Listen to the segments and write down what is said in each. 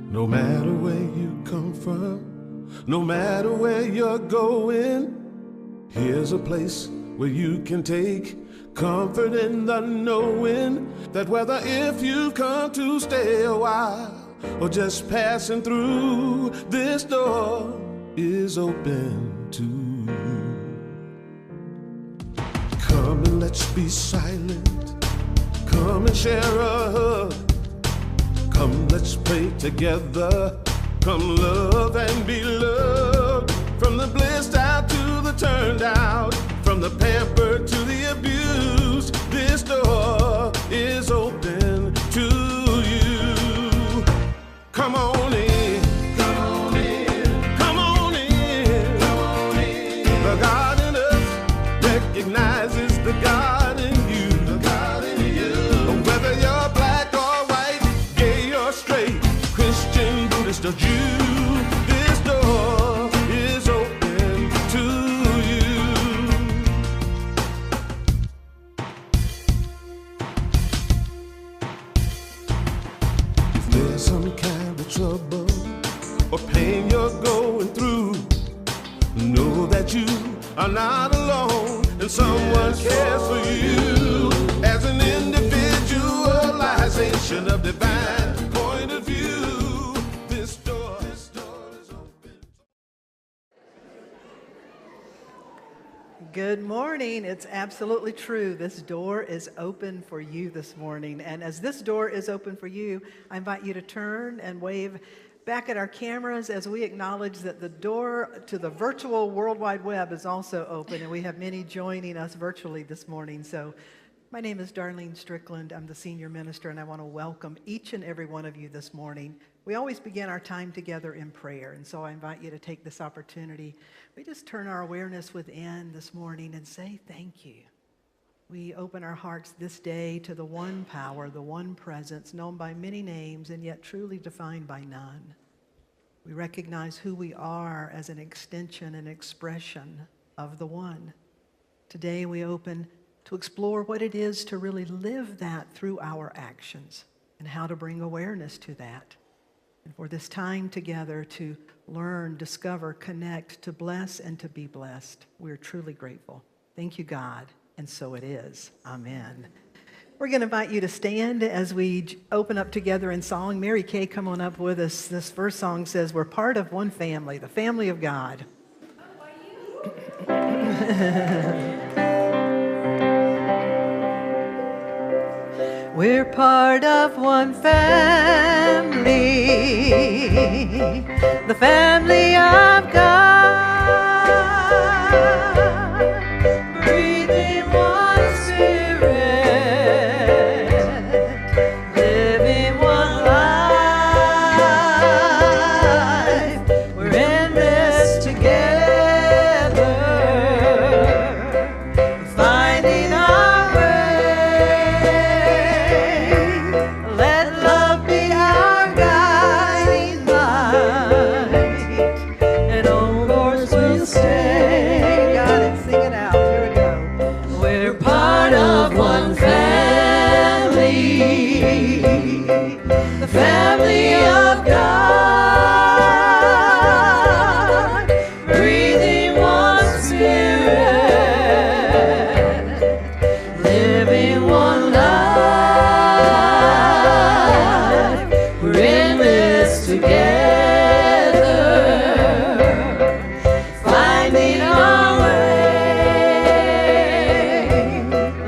No matter where you come from, no matter where you're going, here's a place where you can take comfort in the knowing that whether if you come to stay a while or just passing through, this door is open to you. Come and let's be silent. Come and share a hug. Come, let's pray together. Come, love and be loved. From the blissed out to the turned out, from the pampered to the abused, this door is open to you. Come on in. Come on in. Come on in. Come on in. The God in us recognizes the God in you. The God in you. Whether you're black or white, gay or straight, Christian, Buddhist or Jew, this door is open to you. If there's some kind of trouble or pain you're going through, know that you are not alone and someone cares for you. As an individualization of divine point of view, this door is open. Good morning. It's absolutely true. This door is open for you this morning. And as this door is open for you, I invite you to turn and wave back at our cameras as we acknowledge that the door to the virtual World Wide Web is also open, and we have many joining us virtually this morning. So my name is Darlene Strickland. I'm the senior minister, and I want to welcome each and every one of you this morning. We always begin our time together in prayer, and so I invite you to take this opportunity. We just turn our awareness within this morning and say thank you. We open our hearts this day to the one power, the one presence, known by many names and yet truly defined by none. We recognize who we are as an extension and expression of the one. Today we open to explore what it is to really live that through our actions and how to bring awareness to that. And for this time together to learn, discover, connect, to bless and to be blessed, we're truly grateful. Thank you, God. And so it is. Amen. We're going to invite you to stand as we open up together in song. Mary Kay, come on up with us. This first song says, we're part of one family, the family of God. We're part of one family, the family of God. Breathing one spirit, living one life. We're in this together, finding our way. Let love be our guiding light, and on course we'll stay. Got it, sing it out. Here we go. We're part of one family, the family of God, breathing one spirit, living one life. We're in this together, finding our way.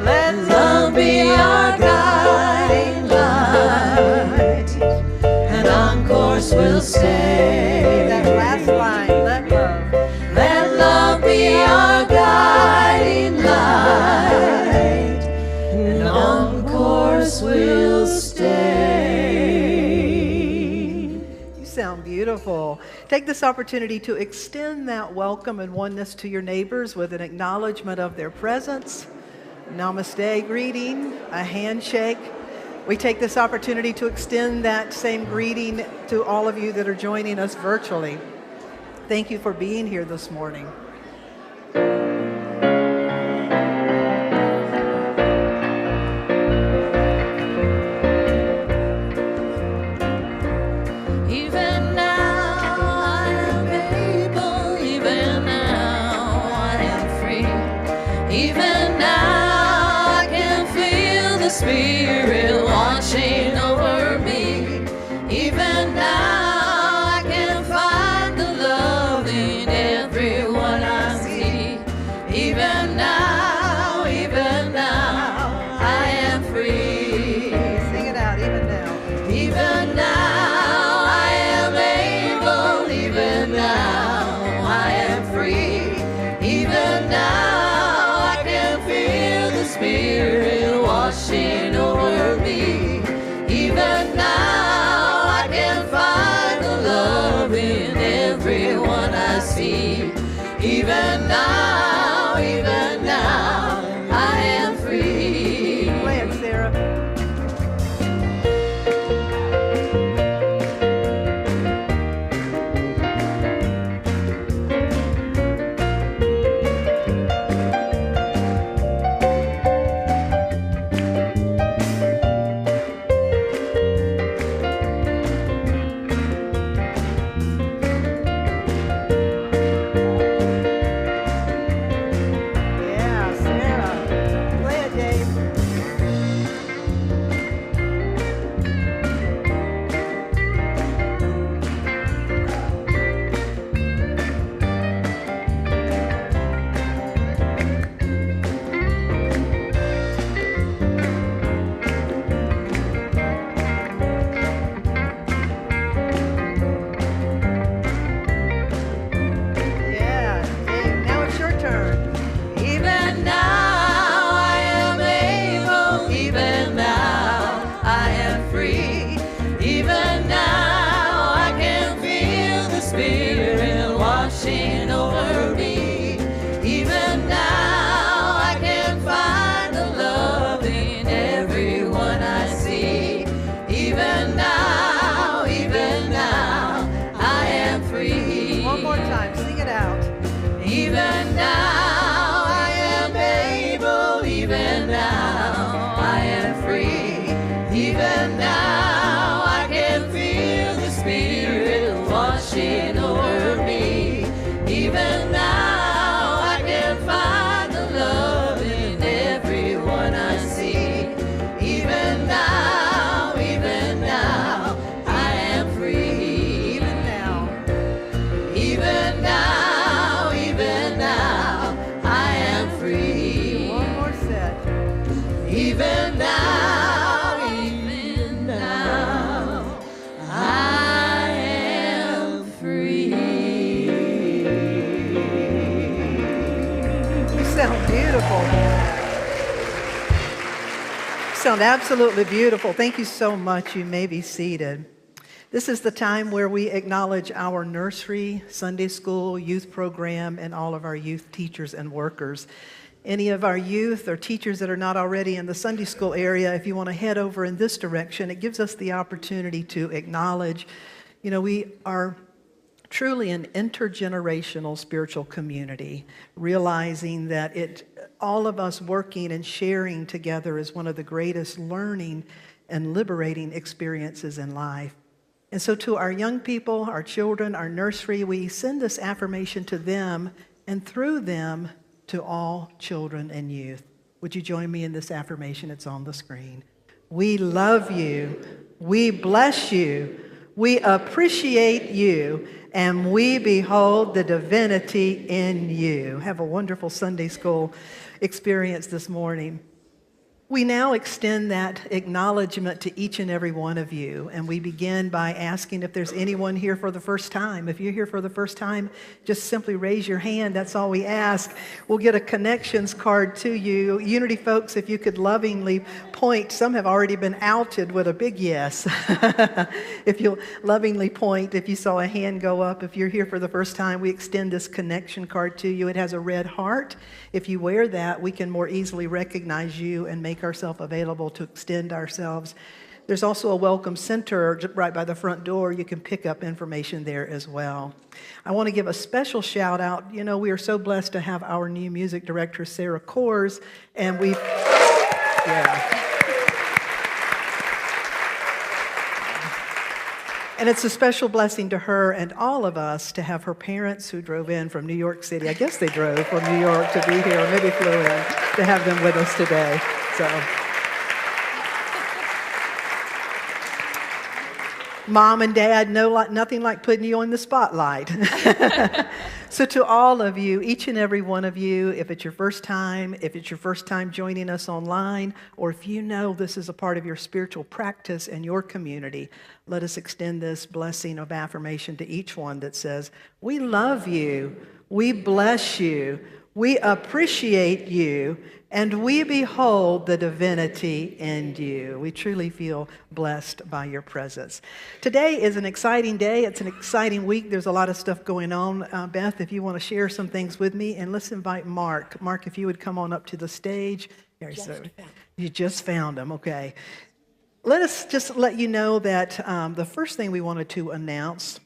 Let love be our guiding light, and on course we'll stay. That last line, let love be our guiding light, and on course we'll stay. You sound beautiful. Take this opportunity to extend that welcome and oneness to your neighbors with an acknowledgement of their presence. Namaste greeting, a handshake. We take this opportunity to extend that same greeting to all of you that are joining us virtually. Thank you for being here this morning. If Spirit watching over me. Even now I can find the love in everyone I see. Even now I am free. Sing it out, even now. Even now I am able. Even now I am free. Even now I can feel the Spirit washing over me. Even now I can find the love in everyone I see. Even now I am free. Play it, Sarah. Yeah, Sarah. Play it, Dave. Yeah, Dave, now it's your turn. Even now I am able. Even now I am free. Even now I can feel the Spirit washing over me. Even now I can find the love in everyone I see. Even now I am free. One more time, sing it out. Even now I am able. Even now I am free. Even now I can feel the Spirit washing over me. Even now I can find the love in everyone I see. Even now I am free. Even now. Even now I am free. One more set. Even now I am free. You sound beautiful. You sound absolutely beautiful. Thank you so much. You may be seated. This is the time where we acknowledge our nursery, Sunday school, youth program, and all of our youth teachers and workers. Any of our youth or teachers that are not already in the Sunday school area, if you want to head over in this direction, it gives us the opportunity to acknowledge, we are truly an intergenerational spiritual community, realizing that all of us working and sharing together is one of the greatest learning and liberating experiences in life. And so to our young people, our children, our nursery, we send this affirmation to them and through them to all children and youth. Would you join me in this affirmation? It's on the screen. We love you. We bless you. We appreciate you. And we behold the divinity in you. Have a wonderful Sunday school experience this morning. We now extend that acknowledgement to each and every one of you, and we begin by asking if there's anyone here for the first time. If you're here for the first time, just simply raise your hand. That's all we ask. We'll get a connections card to you. Unity folks, if you could lovingly point. Some have already been outed with a big yes. If you'll lovingly point, if you saw a hand go up, if you're here for the first time, we extend this connection card to you. It has a red heart. If you wear that, we can more easily recognize you and make ourselves available to extend ourselves. There's also a welcome center right by the front door. You can pick up information there as well. I want to give a special shout out. We are so blessed to have our new music director, Sarah Kors, and And it's a special blessing to her and all of us to have her parents who drove in from New York City. I guess they drove from New York to be here, or maybe flew in, to have them with us today. So Mom and Dad, nothing like putting you on the spotlight. So to all of you, each and every one of you, if it's your first time joining us online, or if you know this is a part of your spiritual practice and your community, let us extend this blessing of affirmation to each one that says, we love you, we bless you, we appreciate you, and we behold the divinity in you. We truly feel blessed by your presence. Today is an exciting day. It's an exciting week. There's a lot of stuff going on. Beth, if you want to share some things with me, and let's invite Mark. Mark, if you would come on up to the stage. You just found him, okay. Let us just let you know that the first thing we wanted to announce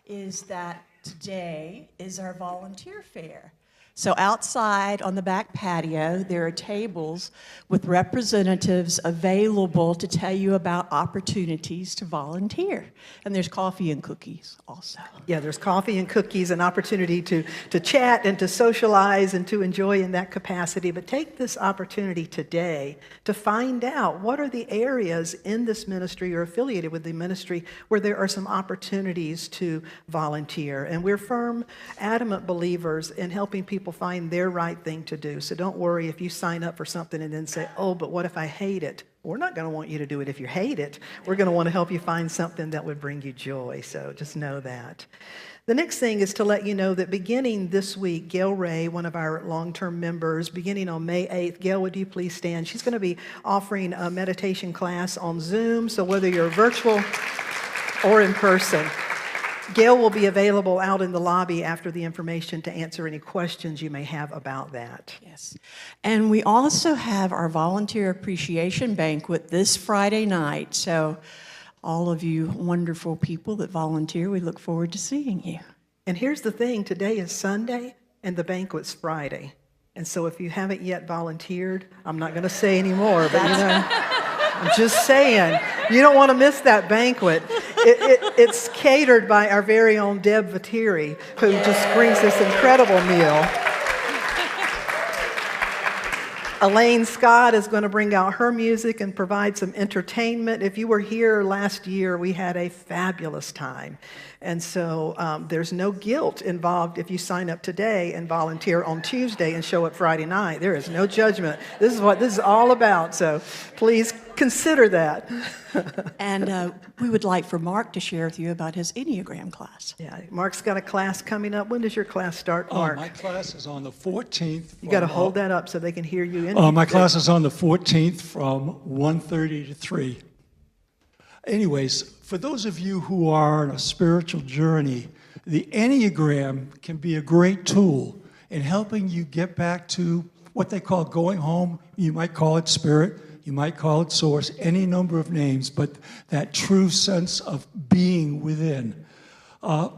is that today is our volunteer fair. So outside on the back patio, there are tables with representatives available to tell you about opportunities to volunteer. And there's coffee and cookies also. Yeah, there's coffee and cookies, an opportunity to chat and to socialize and to enjoy in that capacity. But take this opportunity today to find out what are the areas in this ministry or affiliated with the ministry where there are some opportunities to volunteer. And we're firm, adamant believers in helping people find their right thing to do. So don't worry if you sign up for something and then say, oh, but what if I hate it? We're not going to want you to do it if you hate it. We're going to want to help you find something that would bring you joy. So just know that. The next thing is to let you know that beginning this week, Gail Ray, one of our long-term members, beginning on May 8th, Gail, would you please stand? She's going to be offering a meditation class on Zoom. So whether you're virtual or in person, Gail will be available out in the lobby after the information to answer any questions you may have about that. Yes. And we also have our volunteer appreciation banquet this Friday night. So all of you wonderful people that volunteer, we look forward to seeing you. And here's the thing, today is Sunday and the banquet's Friday. And so if you haven't yet volunteered, I'm not going to say any more, but I'm just saying, you don't want to miss that banquet. It's catered by our very own Deb Viteri, who just brings this incredible meal. Elaine Scott is going to bring out her music and provide some entertainment. If you were here last year, we had a fabulous time. And so there's no guilt involved if you sign up today and volunteer on Tuesday and show up Friday night. There is no judgment. This is what this is all about. So please consider that. And we would like for Mark to share with you about his Enneagram class. Yeah, Mark's got a class coming up. When does your class start, Mark? My class is on the 14th. You got to hold that up so they can hear you. My class is on the 14th from 1:30 to 3. Anyways, for those of you who are on a spiritual journey, the Enneagram can be a great tool in helping you get back to what they call going home. You might call it spirit, you might call it source, any number of names, but that true sense of being within. One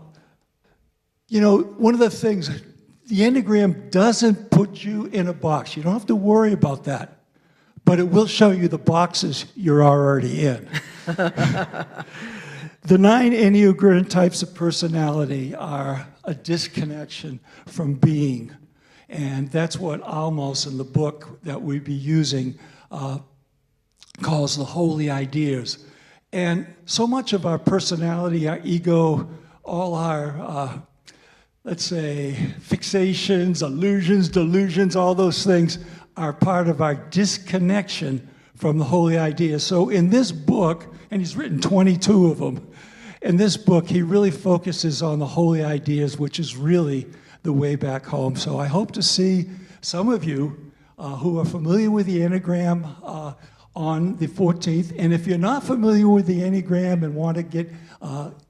of the things, the Enneagram doesn't put you in a box. You don't have to worry about that, but it will show you the boxes you're already in. The 9 Enneagram types of personality are a disconnection from being. And that's what Almos in the book that we'd be using calls the holy ideas. And so much of our personality, our ego, all our, let's say, fixations, illusions, delusions, all those things are part of our disconnection from the holy ideas. So in this book, and he's written 22 of them, in this book, he really focuses on the holy ideas, which is really the way back home. So I hope to see some of you who are familiar with the Enneagram on the 14th. And if you're not familiar with the Enneagram and want to get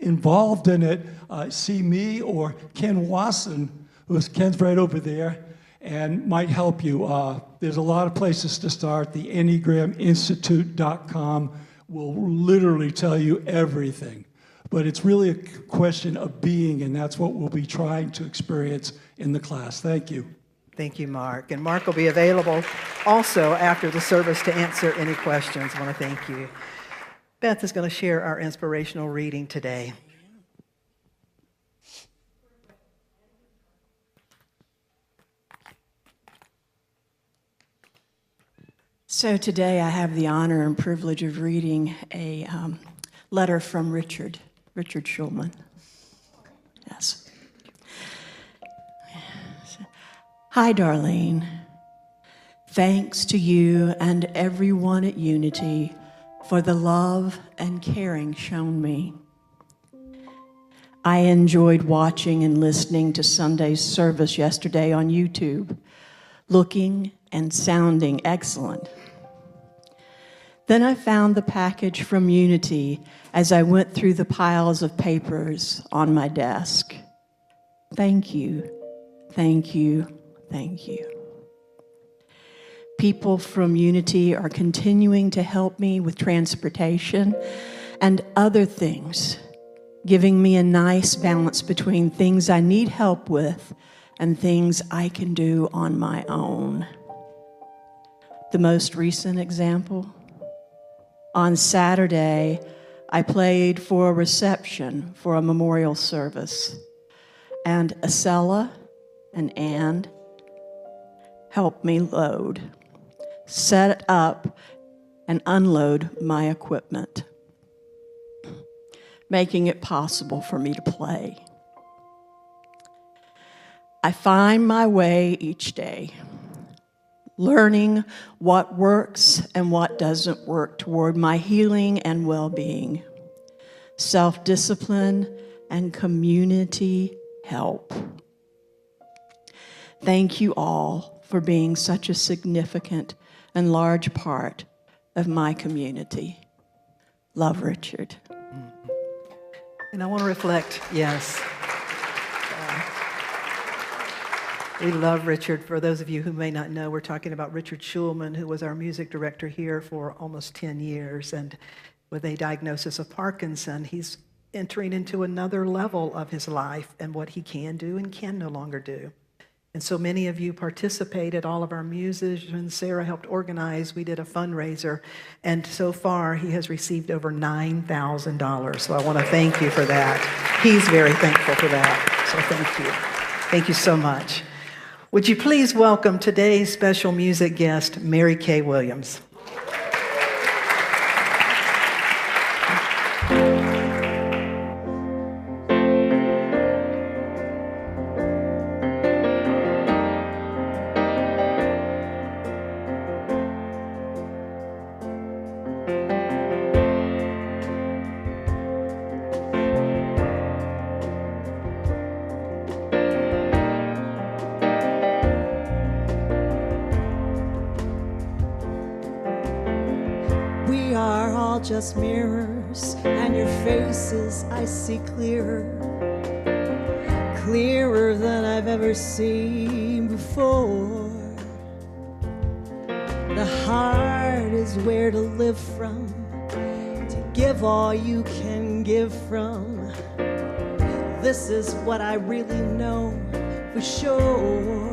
involved in it, see me or Ken Wasson, Ken's right over there, and might help you. There's a lot of places to start. The EnneagramInstitute.com will literally tell you everything. But it's really a question of being, and that's what we'll be trying to experience in the class. Thank you. Thank you, Mark. And Mark will be available also after the service to answer any questions. I want to thank you. Beth is going to share our inspirational reading today. So today I have the honor and privilege of reading Letter from Richard Schulman. Yes. Hi, Darlene. Thanks to you and everyone at Unity for the love and caring shown me. I enjoyed watching and listening to Sunday's service yesterday on YouTube, looking and sounding excellent. Then I found the package from Unity as I went through the piles of papers on my desk. Thank you, thank you, thank you. People from Unity are continuing to help me with transportation and other things, giving me a nice balance between things I need help with and things I can do on my own. The most recent example, on Saturday, I played for a reception for a memorial service, and Acela and Ann helped me load, set up, and unload my equipment, making it possible for me to play. I find my way each day, learning what works and what doesn't work toward my healing and well-being, self-discipline and community help. Thank you all for being such a significant and large part of my community. Love, Richard. And I want to reflect, yes. We love Richard. For those of you who may not know, we're talking about Richard Schulman, who was our music director here for almost 10 years. And with a diagnosis of Parkinson, he's entering into another level of his life and what he can do and can no longer do. And so many of you participated, all of our musicians, Sarah helped organize, we did a fundraiser, and so far he has received over $9,000. So I want to thank you for that. He's very thankful for that, so thank you. Thank you so much. Would you please welcome today's special music guest, Mary Kay Williams. Just mirrors, and your faces I see clearer, clearer than I've ever seen before. The heart is where to live from, to give all you can give from. This is what I really know for sure.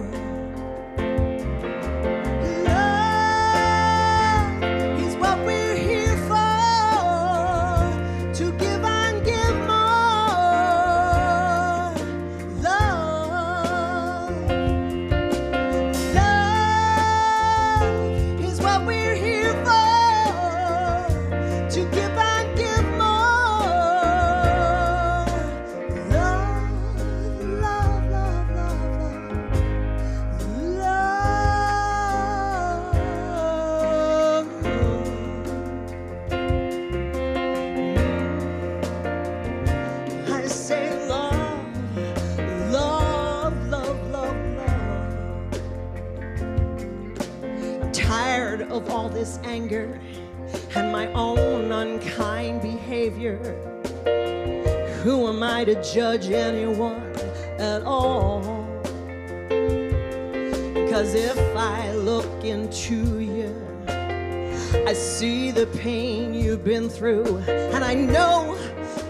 Of all this anger and my own unkind behavior, who am I to judge anyone at all? 'Cause if I look into you, I see the pain you've been through, and I know,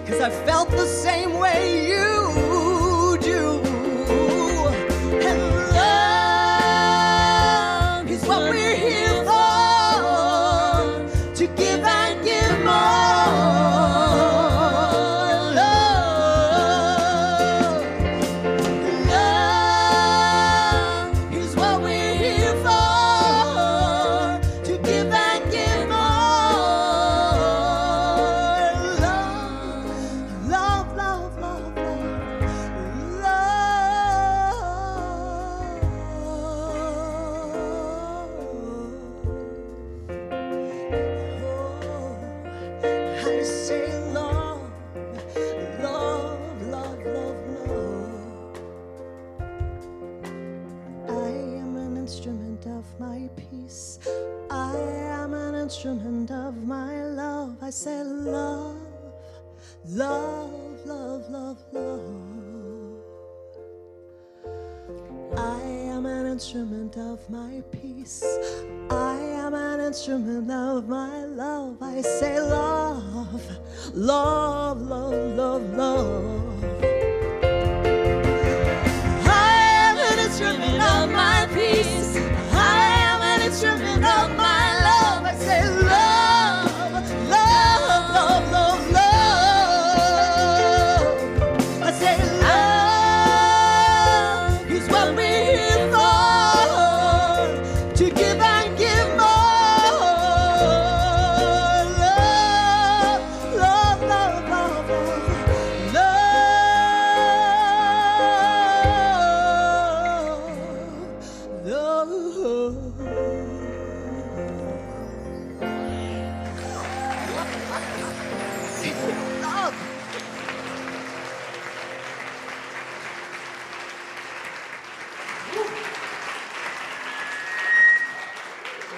'cause I felt the same way you do. And love is what we're here for. Love instrument of my love. I say love, love, love, love, love. I am an instrument of my peace. I am an instrument of my love. I say love, love, love, love, love. I am an instrument of my peace. I am an instrument of my love. I say love, love, love, love, love. I say love is what we're here for, to give and give more. Love, love, love, love, love, love.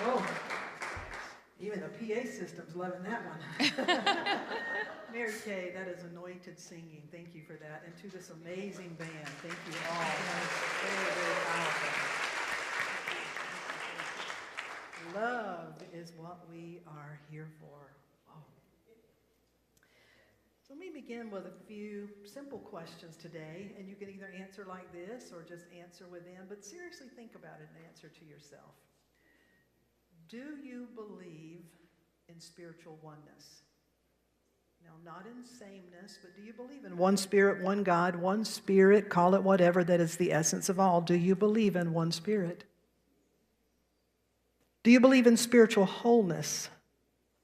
Whoa. Even the PA system's loving that one. Mary Kay, that is anointed singing. Thank you for that. And to this amazing band, thank you all. That was very, very powerful. Love is what we are here for. Oh. So let me begin with a few simple questions today, and you can either answer like this or just answer within, but seriously think about it and answer to yourself. Do you believe in spiritual oneness? Now, not in sameness, but do you believe in one spirit, one God, one spirit, call it whatever, that is the essence of all? Do you believe in one spirit? Do you believe in spiritual wholeness,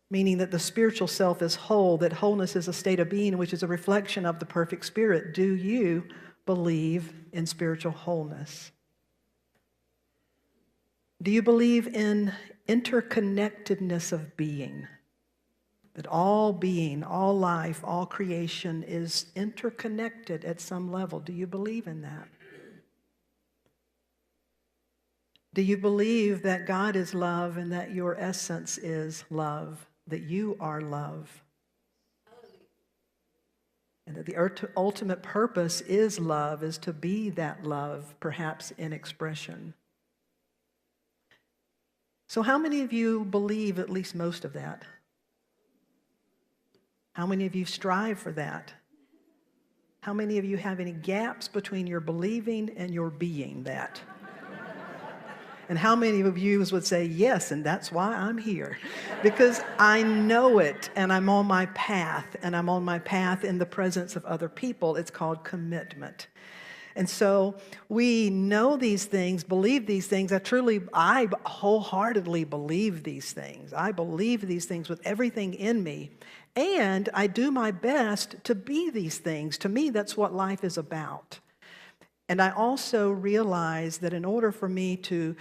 meaning that the spiritual self is whole, that wholeness is a state of being which is a reflection of the perfect spirit? Do you believe in spiritual wholeness? Do you believe in interconnectedness of being? That all being, all life, all creation is interconnected at some level. Do you believe in that? Do you believe that God is love and that your essence is love, that you are love? And that the ultimate purpose is love, is to be that love, perhaps in expression. So how many of you believe at least most of that? How many of you strive for that? How many of you have any gaps between your believing and your being that? And how many of you would say, yes, and that's why I'm here? Because I know it, and I'm on my path, and I'm on my path in the presence of other people. It's called commitment. And so we know these things, believe these things. I wholeheartedly believe these things. I believe these things with everything in me. And I do my best to be these things. To me, that's what life is about. And I also realize that in order for me to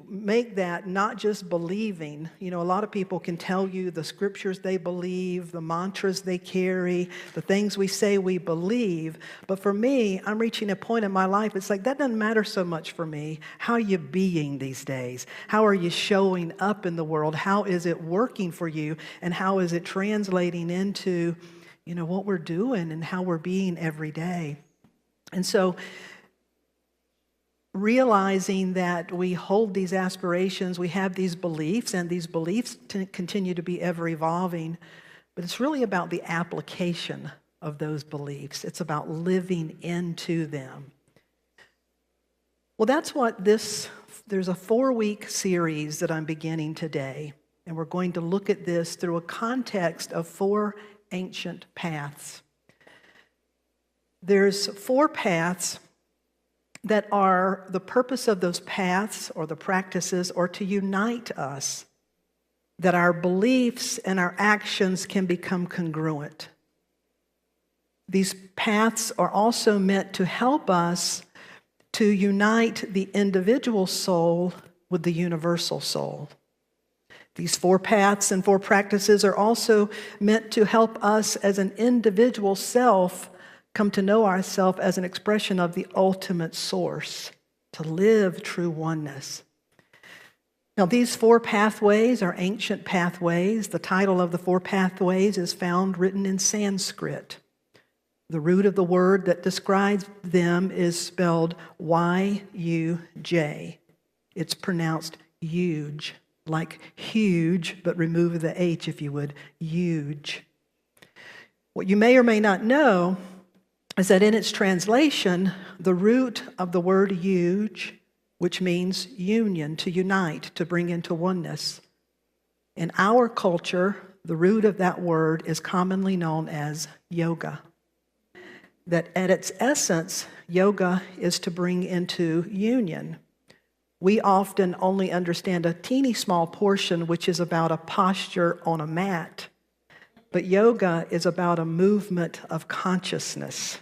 make that not just believing, a lot of people can tell you the scriptures they believe, the mantras they carry, the things we say we believe. But for me, I'm reaching a point in my life, it's like that doesn't matter so much for me. How are you being these days? How are you showing up in the world? How is it working for you? And how is it translating into, what we're doing and how we're being every day? And so realizing that we hold these aspirations, we have these beliefs, and these beliefs continue to be ever evolving, but it's really about the application of those beliefs. It's about living into them. Well, that's what there's a 4-week series that I'm beginning today, and we're going to look at this through a context of 4 ancient paths. There's 4 paths that are the purpose of those paths or the practices or to unite us, that our beliefs and our actions can become congruent. These paths are also meant to help us to unite the individual soul with the universal soul. These 4 paths and 4 practices are also meant to help us as an individual self come to know ourselves as an expression of the ultimate source, to live true oneness. Now, these four pathways are ancient pathways. The title of the four pathways is found written in Sanskrit. The root of the word that describes them is spelled Y-U-J. It's pronounced huge, like huge, but remove the H if you would, huge. What you may or may not know is that in its translation, the root of the word huge, which means union, to unite, to bring into oneness. In our culture, the root of that word is commonly known as yoga. That at its essence, yoga is to bring into union. We often only understand a teeny small portion, which is about a posture on a mat. But yoga is about a movement of consciousness.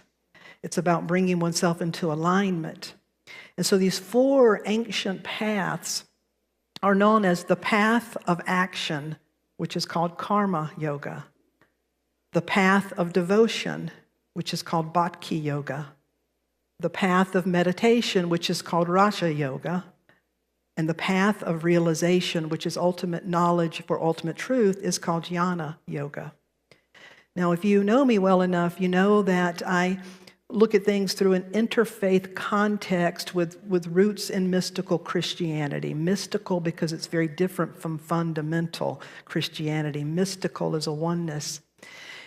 It's about bringing oneself into alignment. And so these four ancient paths are known as the path of action, which is called karma yoga, the path of devotion, which is called bhakti yoga, the path of meditation, which is called raja yoga, and the path of realization, which is ultimate knowledge for ultimate truth, is called jnana yoga. Now, if you know me well enough, you know that I look at things through an interfaith context with roots in mystical Christianity. Mystical because it's very different from fundamental Christianity. Mystical is a oneness.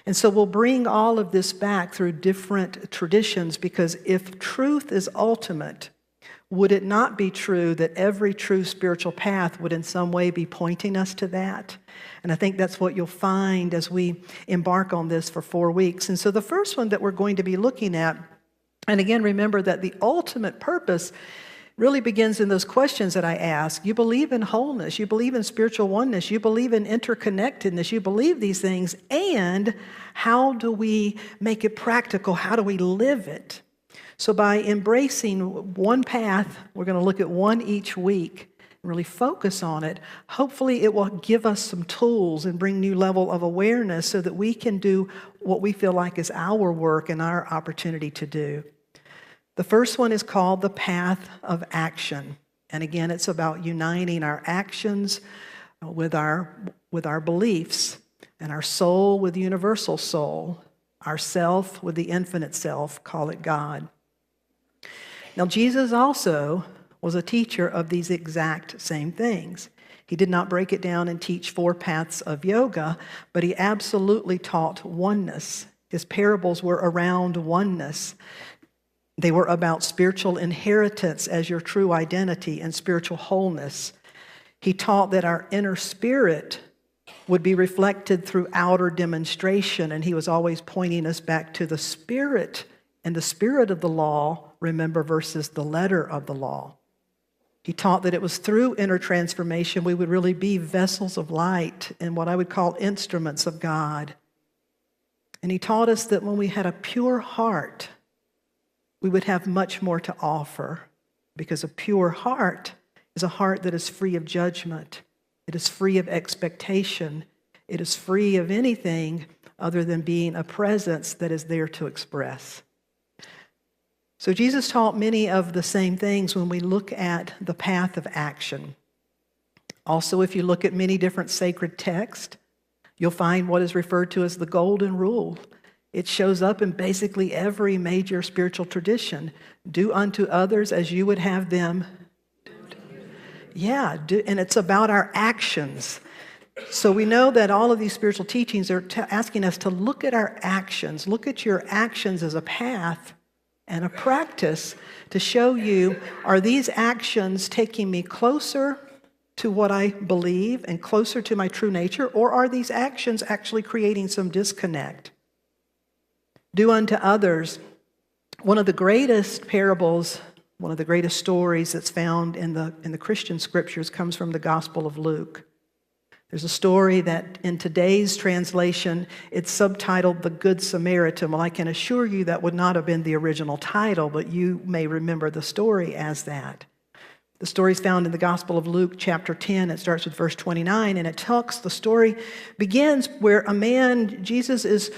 And so we'll bring all of this back through different traditions, because if truth is ultimate, would it not be true that every true spiritual path would in some way be pointing us to that? And I think that's what you'll find as we embark on this for 4 weeks. And so the first one that we're going to be looking at, and again, remember that the ultimate purpose really begins in those questions that I ask. You believe in wholeness, you believe in spiritual oneness, you believe in interconnectedness, you believe these things, and how do we make it practical? How do we live it? So by embracing one path, we're going to look at one each week and really focus on it. Hopefully it will give us some tools and bring new level of awareness so that we can do what we feel like is our work and our opportunity to do. The first one is called the path of action. And again, it's about uniting our actions with our beliefs, and our soul with the universal soul, our self with the infinite self, call it God. Now, Jesus also was a teacher of these exact same things. He did not break it down and teach 4 paths of yoga, but he absolutely taught oneness. His parables were around oneness. They were about spiritual inheritance as your true identity and spiritual wholeness. He taught that our inner spirit would be reflected through outer demonstration, and he was always pointing us back to the spirit, and the spirit of the law, remember, versus the letter of the law. He taught that it was through inner transformation we would really be vessels of light and what I would call instruments of God. And he taught us that when we had a pure heart, we would have much more to offer, because a pure heart is a heart that is free of judgment. It is free of expectation. It is free of anything other than being a presence that is there to express. So Jesus taught many of the same things when we look at the path of action. Also, if you look at many different sacred texts, you'll find what is referred to as the golden rule. It shows up in basically every major spiritual tradition. Do unto others as you would have them. And it's about our actions. So we know that all of these spiritual teachings are asking us to look at our actions. Look at your actions as a path and a practice to show you, are these actions taking me closer to what I believe and closer to my true nature, or are these actions actually creating some disconnect? Do unto others. One of the greatest parables, one of the greatest stories that's found in the Christian scriptures comes from the Gospel of Luke. There's a story that in today's translation, it's subtitled The Good Samaritan. Well, I can assure you that would not have been the original title, but you may remember the story as that. The story is found in the Gospel of Luke, chapter 10. It starts with verse 29, and the story begins where a man, Jesus is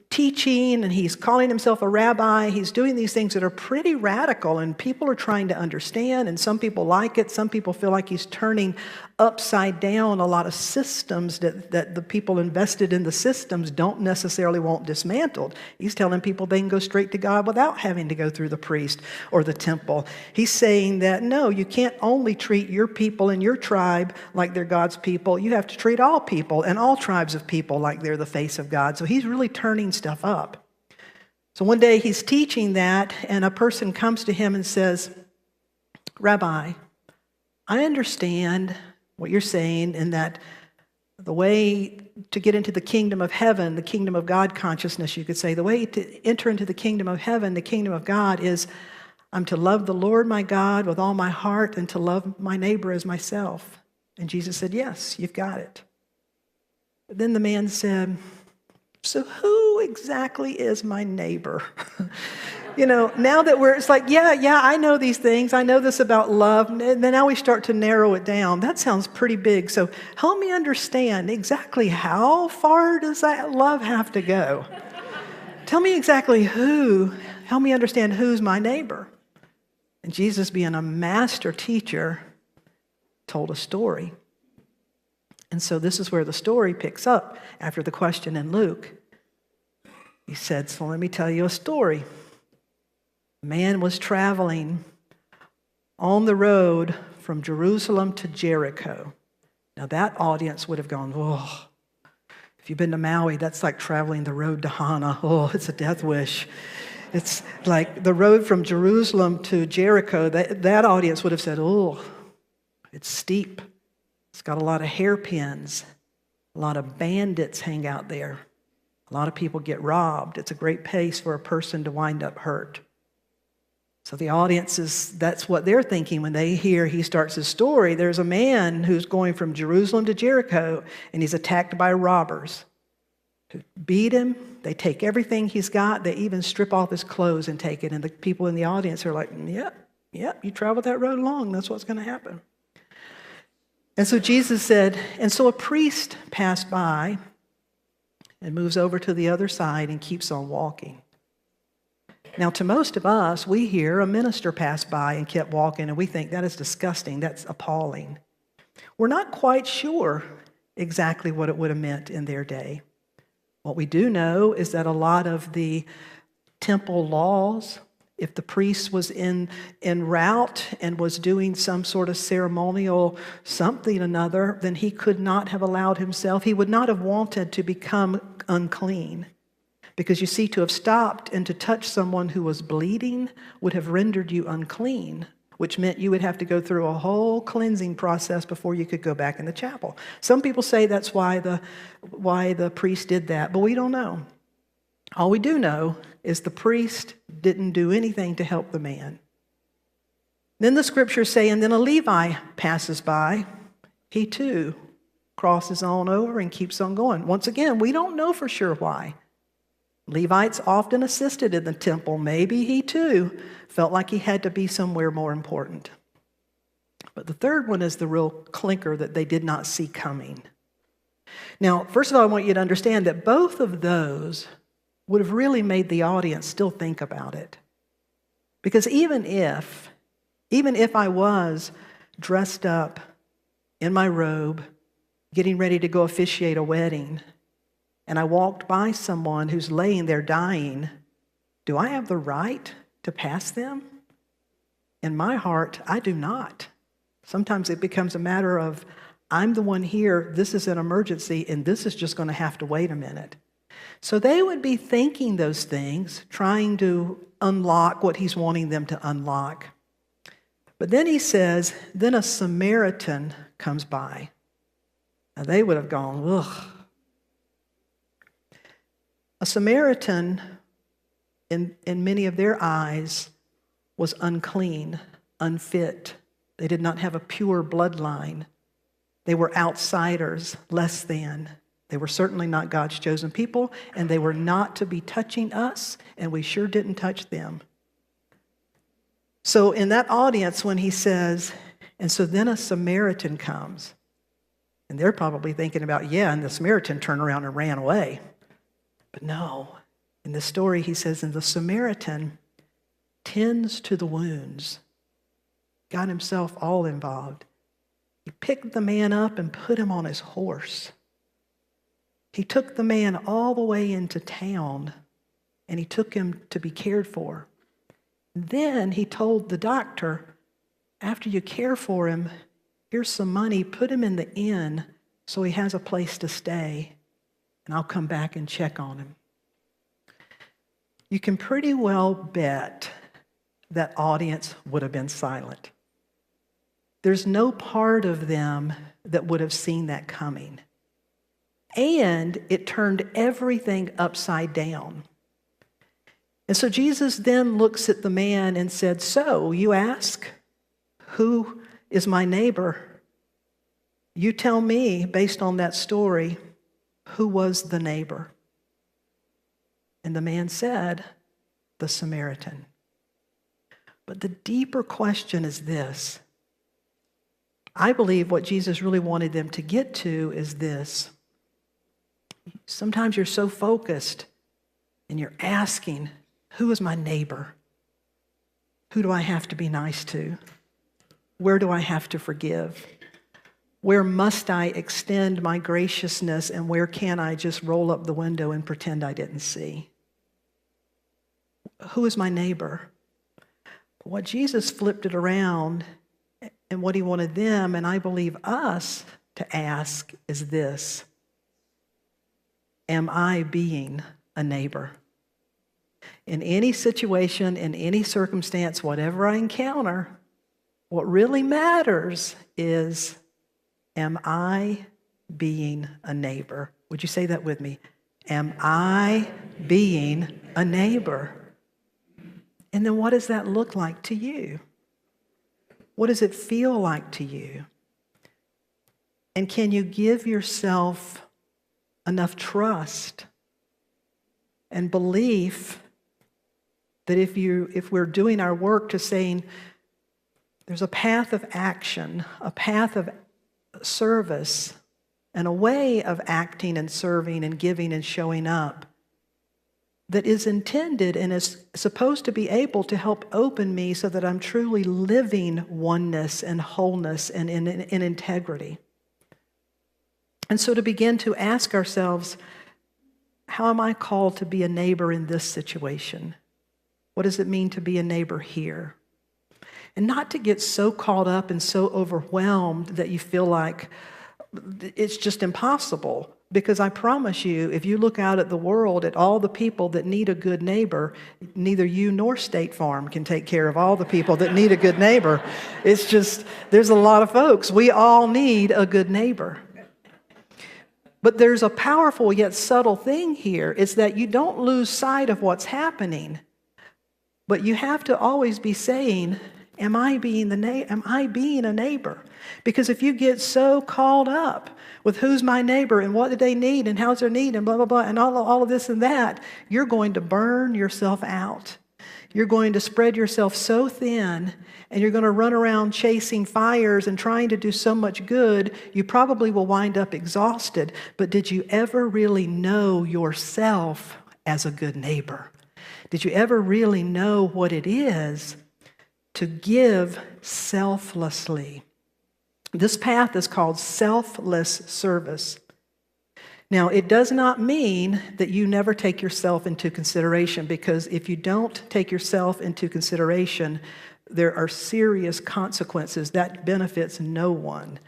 teaching and he's calling himself a rabbi. He's doing these things that are pretty radical and people are trying to understand, and some people like it. Some people feel like he's turning upside down a lot of systems that the people invested in the systems don't necessarily want dismantled. He's telling people they can go straight to God without having to go through the priest or the temple. He's saying that, no, you can't only treat your people and your tribe like they're God's people. You have to treat all people and all tribes of people like they're the face of God. So he's really turning stuff up. So one day he's teaching that, and a person comes to him and says, Rabbi, I understand what you're saying in that the way to get into the kingdom of heaven, the kingdom of God consciousness, you could say, the way to enter into the kingdom of heaven, the kingdom of God, is I'm to love the Lord my God with all my heart and to love my neighbor as myself. And Jesus said, yes, you've got it. But then the man said, so who exactly is my neighbor? Now that it's like, yeah, I know these things. I know this about love. And then now we start to narrow it down. That sounds pretty big. So help me understand exactly how far does that love have to go? Tell me exactly help me understand who's my neighbor. And Jesus, being a master teacher, told a story. And so this is where the story picks up after the question in Luke. He said, so let me tell you a story. A man was traveling on the road from Jerusalem to Jericho. Now that audience would have gone, oh, if you've been to Maui, that's like traveling the road to Hana. Oh, it's a death wish. It's like the road from Jerusalem to Jericho. That audience would have said, oh, it's steep. It's got a lot of hairpins. A lot of bandits hang out there. A lot of people get robbed. It's a great place for a person to wind up hurt. So the audience that's what they're thinking when they hear he starts his story. There's a man who's going from Jerusalem to Jericho, and he's attacked by robbers who beat him. They take everything he's got. They even strip off his clothes and take it. And the people in the audience are like, yep, you traveled that road long. That's what's going to happen. And so Jesus said, and so a priest passed by and moves over to the other side and keeps on walking. Now, to most of us, we hear a minister pass by and kept walking, and we think that is disgusting, that's appalling. We're not quite sure exactly what it would have meant in their day. What we do know is that a lot of the temple laws, if the priest was en route and was doing some sort of ceremonial something or another, then he could not have allowed himself, he would not have wanted to become unclean. Because you see, to have stopped and to touch someone who was bleeding would have rendered you unclean, which meant you would have to go through a whole cleansing process before you could go back in the chapel. Some people say that's why the priest did that, but we don't know. All we do know is the priest didn't do anything to help the man. Then the scriptures say, and then a Levi passes by. He too crosses on over and keeps on going. Once again, we don't know for sure why. Levites often assisted in the temple. Maybe he too felt like he had to be somewhere more important. But the third one is the real clinker that they did not see coming. Now, first of all, I want you to understand that both of those would have really made the audience still think about it. Because even if I was dressed up in my robe, getting ready to go officiate a wedding, and I walked by someone who's laying there dying, do I have the right to pass them? In my heart, I do not. Sometimes it becomes a matter of, I'm the one here, this is an emergency, and this is just going to have to wait a minute. So they would be thinking those things, trying to unlock what he's wanting them to unlock. But then he says, then a Samaritan comes by. Now they would have gone, ugh. A Samaritan, in many of their eyes, was unclean, unfit. They did not have a pure bloodline. They were outsiders, less than. They were certainly not God's chosen people, and they were not to be touching us, and we sure didn't touch them. So in that audience, when he says, and so then a Samaritan comes, and they're probably thinking about, yeah, and the Samaritan turned around and ran away. But no, In the story, he says, and the Samaritan tends to the wounds, got himself all involved. He picked the man up and put him on his horse. He took the man all the way into town, and he took him to be cared for. Then he told the doctor, after you care for him, here's some money, put him in the inn so he has a place to stay, and I'll come back and check on him. You can pretty well bet that audience would have been silent. There's no part of them that would have seen that coming. And it turned everything upside down. And so Jesus then looks at the man and said, so you ask, who is my neighbor? You tell me, based on that story, who was the neighbor? And the man said, the Samaritan. But the deeper question is this. I believe what Jesus really wanted them to get to is this. Sometimes you're so focused and you're asking, who is my neighbor? Who do I have to be nice to? Where do I have to forgive? Where must I extend my graciousness, and where can I just roll up the window and pretend I didn't see? Who is my neighbor? What Jesus flipped it around, and what he wanted them, and I believe us, to ask is this. Am I being a neighbor? In any situation, in any circumstance, whatever I encounter, what really matters is, am I being a neighbor? Would you say that with me? Am I being a neighbor? And then what does that look like to you? What does it feel like to you? And can you give yourself enough trust and belief that if we're doing our work to saying there's a path of action, a path of service, and a way of acting and serving and giving and showing up that is intended and is supposed to be able to help open me so that I'm truly living oneness and wholeness and in integrity. And so to begin to ask ourselves, how am I called to be a neighbor in this situation? What does it mean to be a neighbor here? And not to get so caught up and so overwhelmed that you feel like it's just impossible. Because I promise you, if you look out at the world, at all the people that need a good neighbor, neither you nor State Farm can take care of all the people that need a good neighbor. It's just, there's a lot of folks. We all need a good neighbor. But there's a powerful yet subtle thing here. It's that you don't lose sight of what's happening. But you have to always be saying, am I being a neighbor? Because if you get so caught up with who's my neighbor and what do they need and how's their need and blah, blah, blah, and all of this and that, you're going to burn yourself out. You're going to spread yourself so thin, and you're going to run around chasing fires and trying to do so much good, you probably will wind up exhausted. But did you ever really know yourself as a good neighbor? Did you ever really know what it is to give selflessly? This path is called selfless service. Now, it does not mean that you never take yourself into consideration, because if you don't take yourself into consideration, there are serious consequences. That benefits no one.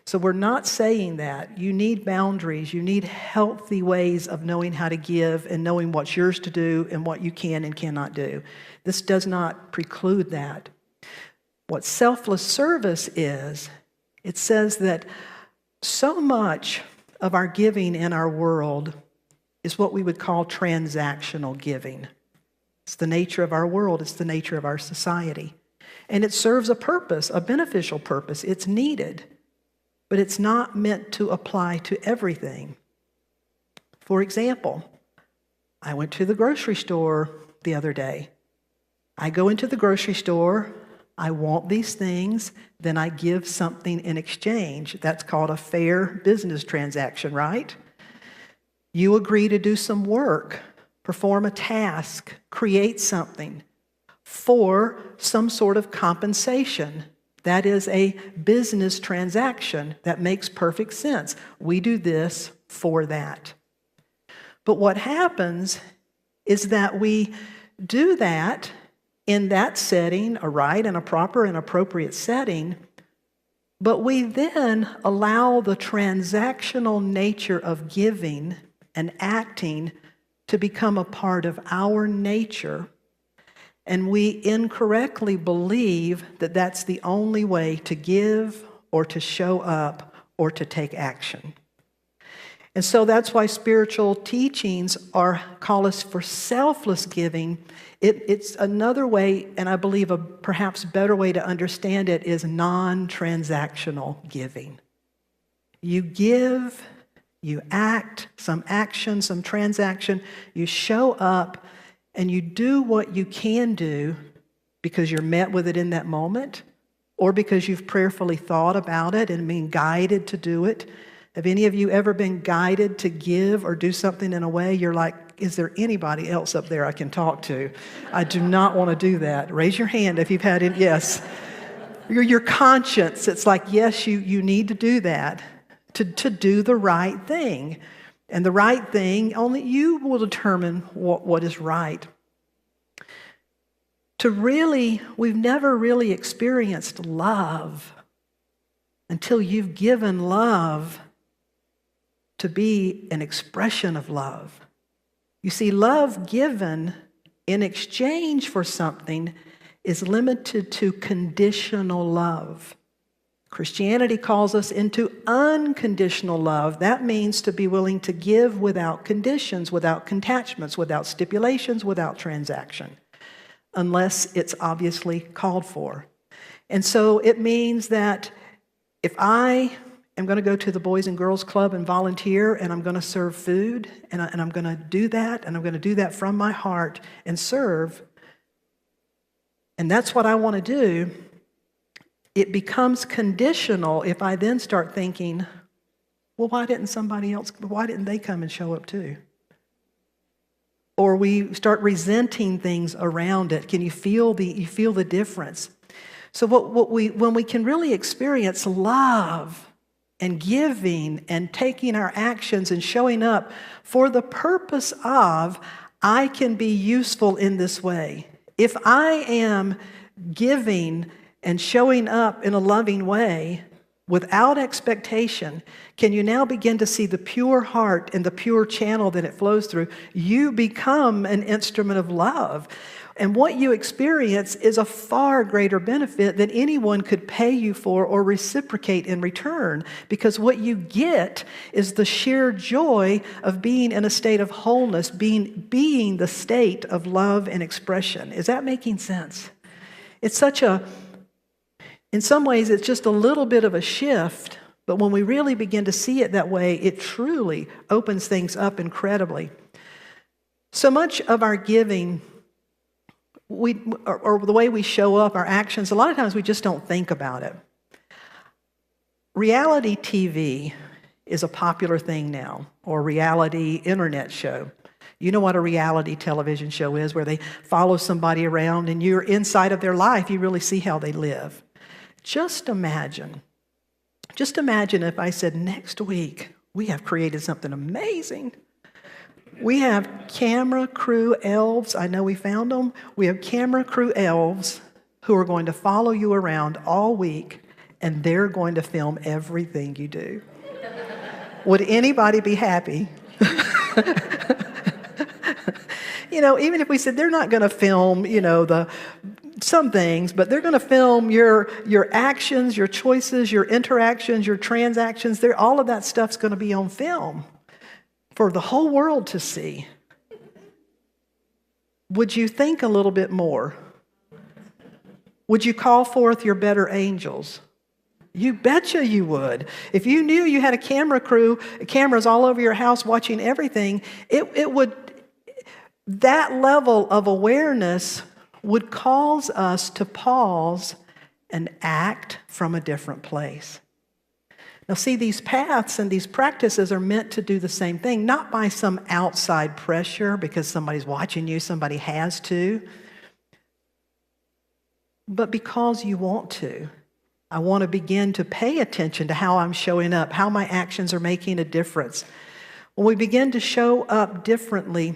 So we're not saying that. You need boundaries. You need healthy ways of knowing how to give and knowing what's yours to do and what you can and cannot do. This does not preclude that. What selfless service is, it says that so much of our giving in our world is what we would call transactional giving. It's the nature of our world. It's the nature of our society. And it serves a purpose, a beneficial purpose. It's needed, but it's not meant to apply to everything. For example, I went to the grocery store the other day. I go into the grocery store, I want these things, then I give something in exchange. That's called a fair business transaction, right? You agree to do some work perform a task, create something for some sort of compensation. That is a business transaction that makes perfect sense. We do this for that. But what happens is that we do that in that setting, a right and a proper and appropriate setting, but we then allow the transactional nature of giving and acting to become a part of our nature, and we incorrectly believe that that's the only way to give or to show up or to take action. And so that's why spiritual teachings call us for selfless giving. It's another way, and I believe a perhaps better way to understand it is non-transactional giving. You give, you act, some action, some transaction, you show up, and you do what you can do because you're met with it in that moment, or because you've prayerfully thought about it and been guided to do it. Have any of you ever been guided to give or do something in a way you're like, is there anybody else up there I can talk to? I do not want to do that. Raise your hand if you've had it. Yes. Your conscience, it's like, yes, you need to do that to do the right thing. And the right thing, only you will determine what is right. We've never really experienced love until you've given love to be an expression of love. You see, love given in exchange for something is limited to conditional love. Christianity calls us into unconditional love. That means to be willing to give without conditions, without attachments, without stipulations, without transaction, unless it's obviously called for. And so it means that if I am going to go to the Boys and Girls Club and volunteer, and I'm going to serve food, and I'm going to do that, and I'm going to do that from my heart and serve, and that's what I want to do, it becomes conditional if I then start thinking, well, why didn't they come and show up too? Or we start resenting things around it. Can you feel the difference? So when we can really experience love and giving and taking our actions and showing up for the purpose of, I can be useful in this way. If I am giving and showing up in a loving way without expectation, can you now begin to see the pure heart and the pure channel that it flows through? You become an instrument of love. And what you experience is a far greater benefit than anyone could pay you for or reciprocate in return, because what you get is the sheer joy of being in a state of wholeness, being the state of love and expression. Is that making sense? It's in some ways, it's just a little bit of a shift, but when we really begin to see it that way, it truly opens things up incredibly. So much of our giving, or the way we show up, our actions, a lot of times we just don't think about it. Reality TV is a popular thing now, or reality internet show. You know what a reality television show is, where they follow somebody around and you're inside of their life. You really see how they live. Just imagine if I said, next week, we have created something amazing. We have camera crew elves. I know we found them. We have camera crew elves who are going to follow you around all week, and they're going to film everything you do. Would anybody be happy? Even if we said they're not going to film, some things, but they're going to film your actions, your choices, your interactions, your transactions. All of that stuff's going to be on film for the whole world to see. Would you think a little bit more? Would you call forth your better angels? You betcha you would. If you knew you had a camera crew, cameras all over your house watching everything, that level of awareness would cause us to pause and act from a different place. Now, see, these paths and these practices are meant to do the same thing, not by some outside pressure because somebody's watching you, somebody has to, but because you want to. I want to begin to pay attention to how I'm showing up, how my actions are making a difference. When we begin to show up differently,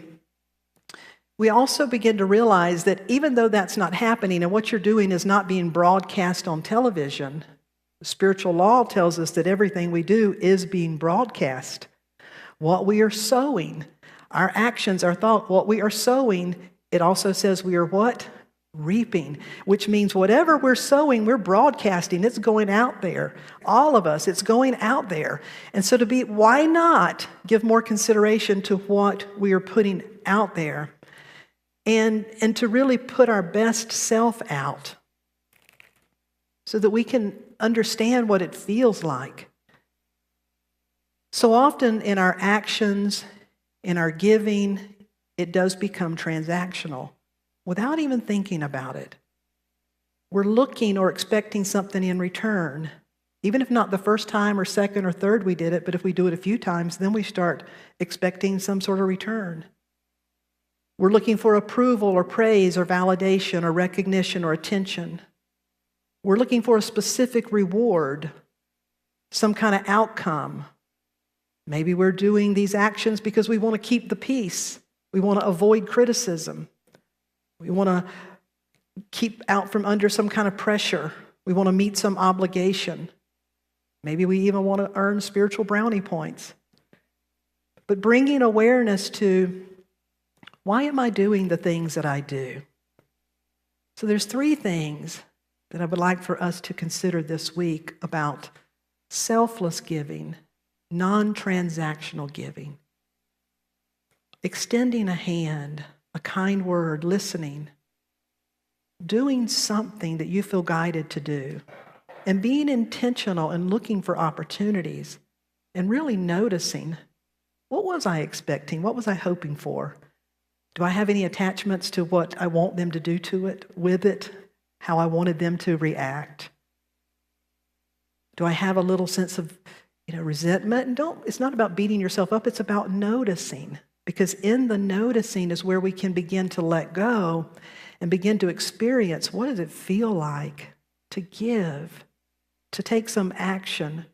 we also begin to realize that even though that's not happening and what you're doing is not being broadcast on television, spiritual law tells us that everything we do is being broadcast. What we are sowing, our actions, our thought, what we are sowing, it also says we are what? Reaping, which means whatever we're sowing, we're broadcasting. It's going out there. All of us, it's going out there. And so why not give more consideration to what we are putting out there and to really put our best self out so that we can understand what it feels like. So often in our actions, in our giving, it does become transactional without even thinking about it. We're looking or expecting something in return, even if not the first time or second or third we did it, but if we do it a few times, then we start expecting some sort of return. We're looking for approval or praise or validation or recognition or attention. We're looking for a specific reward, some kind of outcome. Maybe we're doing these actions because we want to keep the peace. We want to avoid criticism. We want to keep out from under some kind of pressure. We want to meet some obligation. Maybe we even want to earn spiritual brownie points. But bringing awareness to, why am I doing the things that I do? So there's 3 things that I would like for us to consider this week about selfless giving, non-transactional giving, extending a hand, a kind word, listening, doing something that you feel guided to do, and being intentional and looking for opportunities and really noticing, what was I expecting? What was I hoping for? Do I have any attachments to what I want them to do to it, with it, how I wanted them to react? Do I have a little sense of, resentment? And it's not about beating yourself up, it's about noticing. Because in the noticing is where we can begin to let go and begin to experience, what does it feel like to give, to take some action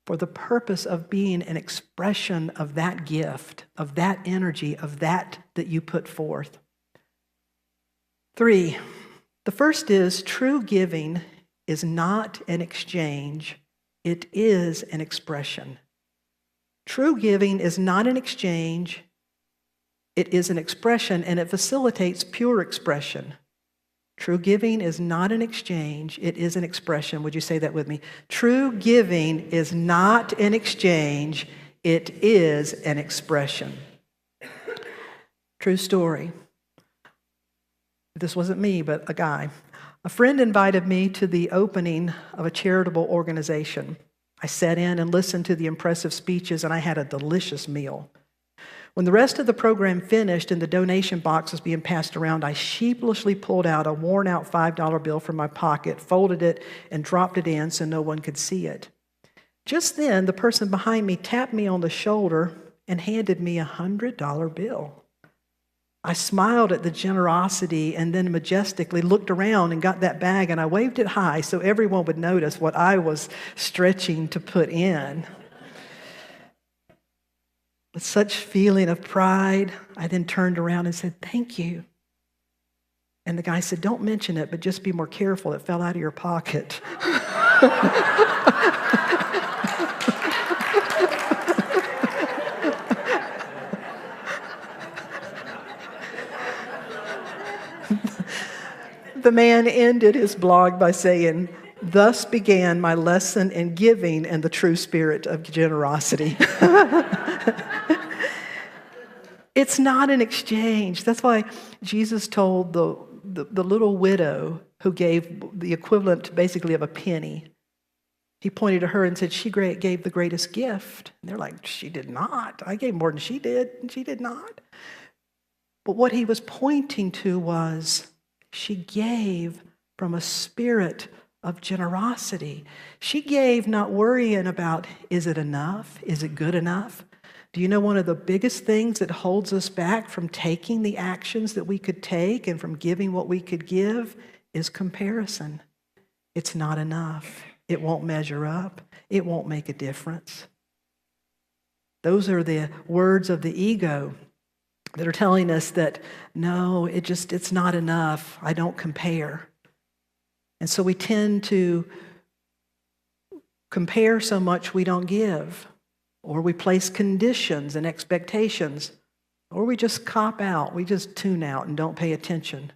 for the purpose of being an expression of that gift, of that energy, of that you put forth. 3, the first is true giving is not an exchange, it is an expression. True giving is not an exchange, it is an expression, and it facilitates pure expression. True giving is not an exchange, it is an expression. Would you say that with me? True giving is not an exchange, it is an expression. True story. This wasn't me, but a guy. A friend invited me to the opening of a charitable organization. I sat in and listened to the impressive speeches, and I had a delicious meal. When the rest of the program finished and the donation box was being passed around, I sheepishly pulled out a worn-out $5 bill from my pocket, folded it, and dropped it in so no one could see it. Just then, the person behind me tapped me on the shoulder and handed me a $100 bill. I smiled at the generosity and then majestically looked around and got that bag, and I waved it high so everyone would notice what I was stretching to put in. With such feeling of pride, I then turned around and said, "Thank you." And the guy said, "Don't mention it, but just be more careful. It fell out of your pocket." The man ended his blog by saying, "Thus began my lesson in giving and the true spirit of generosity." It's not an exchange. That's why Jesus told the little widow who gave the equivalent basically of a penny. He pointed to her and said, "She gave the greatest gift." And they're like, "She did not. I gave more than she did, and she did not." But what he was pointing to was she gave from a spirit of generosity. She gave not worrying about, is it enough? Is it good enough? Do you know one of the biggest things that holds us back from taking the actions that we could take and from giving what we could give is comparison. It's not enough. It won't measure up. It won't make a difference. Those are the words of the ego that are telling us that, no, it's not enough. I don't compare. And so we tend to compare so much we don't give, or we place conditions and expectations, or we just cop out, we just tune out and don't pay attention.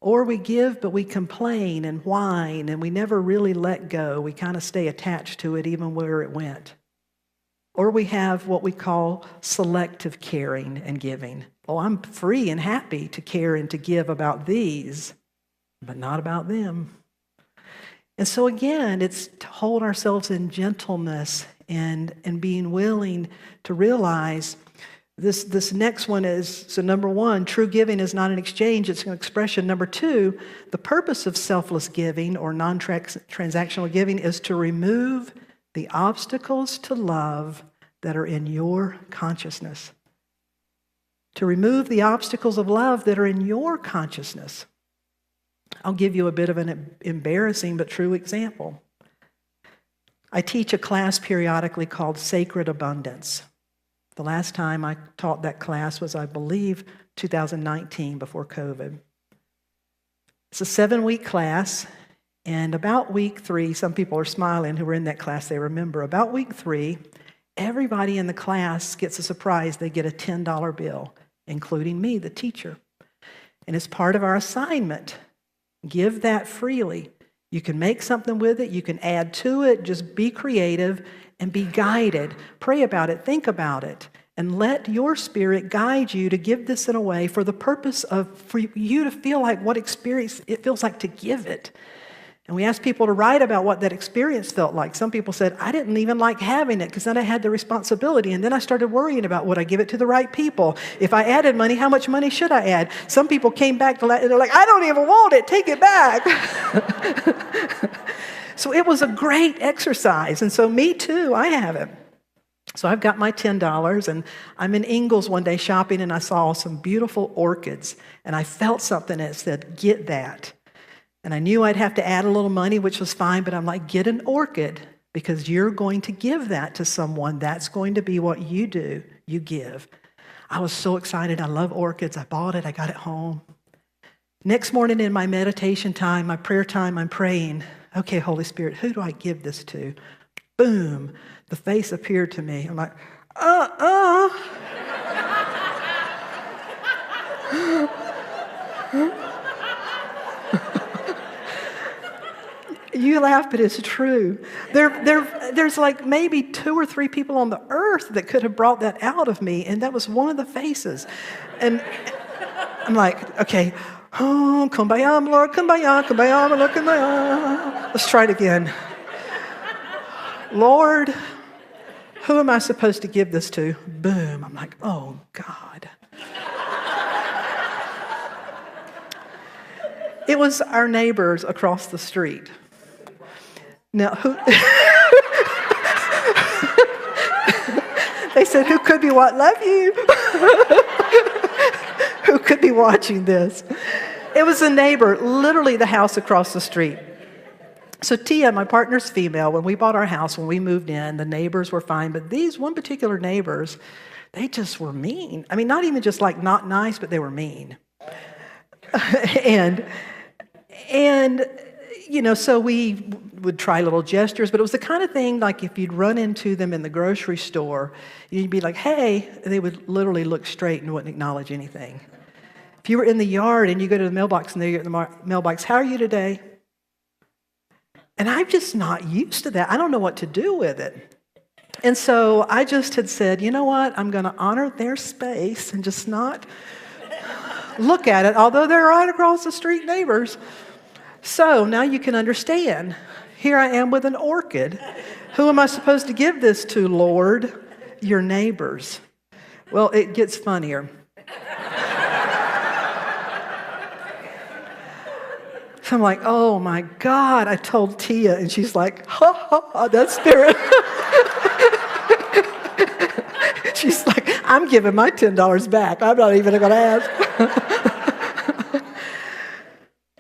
Or we give, but we complain and whine, and we never really let go. We kind of stay attached to it even where it went. Or we have what we call selective caring and giving. Oh, I'm free and happy to care and to give about these, but not about them. And so again, it's to hold ourselves in gentleness and being willing to realize this next one is, so number one, true giving is not an exchange, it's an expression. Number two, the purpose of selfless giving or non-transactional giving is to remove the obstacles to love that are in your consciousness. To remove the obstacles of love that are in your consciousness. I'll give you a bit of an embarrassing but true example. I teach a class periodically called Sacred Abundance. The last time I taught that class was, I believe, 2019, before COVID. It's a 7-week class, and about week 3, some people are smiling who were in that class, they remember. About week 3, everybody in the class gets a surprise. They get a $10 bill, including me, the teacher. And it's part of our assignment. Give that freely. You can make something with it. You can add to it. Just be creative and be guided. Pray about it. Think about it. And let your spirit guide you to give this in a way for the purpose of, for you to feel like what experience it feels like to give it. And we asked people to write about what that experience felt like. Some people said, I didn't even like having it because then I had the responsibility. And then I started worrying about, would I give it to the right people? If I added money, how much money should I add? Some people came back to they're like, I don't even want it. Take it back. So it was a great exercise. And so me too, I have it. So I've got my $10, and I'm in Ingles one day shopping, and I saw some beautiful orchids. And I felt something that said, get that. And I knew I'd have to add a little money, which was fine, but I'm like, get an orchid, because you're going to give that to someone. That's going to be what you do. You give. I was so excited. I love orchids. I bought it. I got it home. Next morning in my meditation time, my prayer time, I'm praying, okay, Holy Spirit, who do I give this to? Boom. The face appeared to me. I'm like, You laugh, but it's true. There's like maybe 2 or 3 people on the earth that could have brought that out of me, and that was one of the faces. And I'm like, okay, oh, kumbaya, Lord, kumbaya, kumbaya, Lord, kumbaya. Let's try it again. Lord, who am I supposed to give this to? Boom. I'm like, oh, God. It was our neighbors across the street. Now, they said, who could be what? Love you. Who could be watching this? It was a neighbor, literally the house across the street. So Tia, my partner's female, when we bought our house, when we moved in, the neighbors were fine, but these one particular neighbors, they just were mean. I mean, not even just like not nice, but they were mean. and you know, so we would try little gestures, but it was the kind of thing like if you'd run into them in the grocery store, you'd be like, hey, they would literally look straight and wouldn't acknowledge anything. If you were in the yard and you go to the mailbox and they're at the mailbox, how are you today? And I'm just not used to that. I don't know what to do with it. And so I just had said, you know what? I'm going to honor their space and just not look at it, although they're right across the street neighbors. So now you can understand. Here I am with an orchid. Who am I supposed to give this to, Lord? Your neighbors. Well, it gets funnier. So I'm like, oh my God, I told Tia, and she's like, ha ha, ha, that spirit. She's like, I'm giving my $10 back. I'm not even going to ask.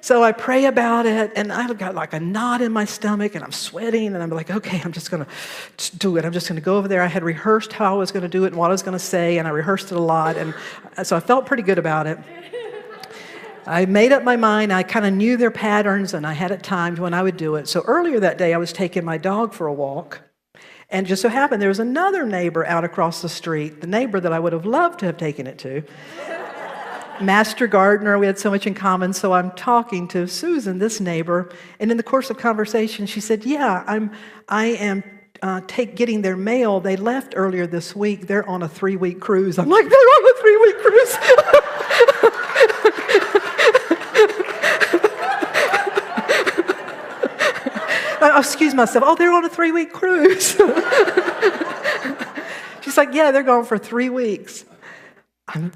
So I pray about it, and I've got like a knot in my stomach, and I'm sweating, and I'm like, okay, I'm just going to do it. I'm just going to go over there. I had rehearsed how I was going to do it and what I was going to say, and I rehearsed it a lot, and so I felt pretty good about it. I made up my mind. I kind of knew their patterns, and I had it timed when I would do it. So earlier that day, I was taking my dog for a walk, and just so happened there was another neighbor out across the street, the neighbor that I would have loved to have taken it to. Master gardener, we had so much in common, so I'm talking to Susan, this neighbor, and in the course of conversation, she said, yeah, I am getting their mail. They left earlier this week. They're on a 3-week cruise. I'm like, they're on a 3-week cruise? I excuse myself. Oh, they're on a 3-week cruise. She's like, yeah, they're gone for 3 weeks.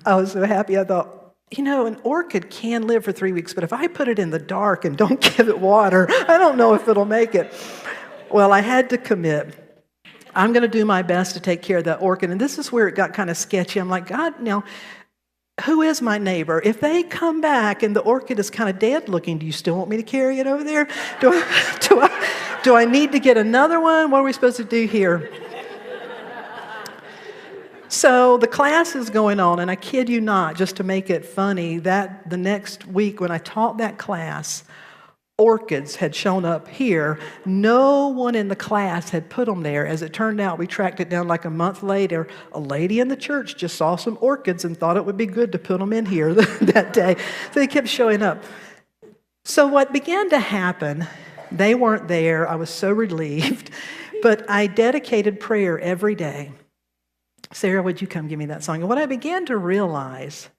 I was so happy. I thought, you know, an orchid can live for 3 weeks, but if I put it in the dark and don't give it water, I don't know if it'll make it. Well, I had to commit. I'm going to do my best to take care of that orchid. And this is where it got kind of sketchy. I'm like, God, now, who is my neighbor? If they come back and the orchid is kind of dead looking, do you still want me to carry it over there? Do I need to get another one? What are we supposed to do here? So the class is going on, and I kid you not, just to make it funny, that the next week when I taught that class, orchids had shown up here. No one in the class had put them there. As it turned out, we tracked it down like a month later. A lady in the church just saw some orchids and thought it would be good to put them in here that day. So they kept showing up. So what began to happen, they weren't there. I was so relieved. But I dedicated prayer every day. Sarah, would you come give me that song? And what I began to realize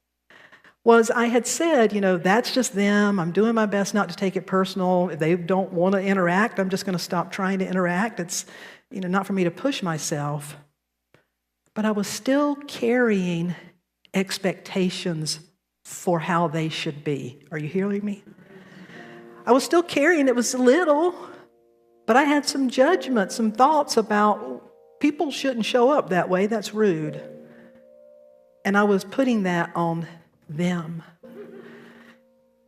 was I had said, you know, that's just them. I'm doing my best not to take it personal. If they don't want to interact, I'm just going to stop trying to interact. It's, you know, not for me to push myself. But I was still carrying expectations for how they should be. Are you hearing me? I was still carrying, it was little, but I had some judgments, some thoughts about people shouldn't show up that way. That's rude. And I was putting that on them.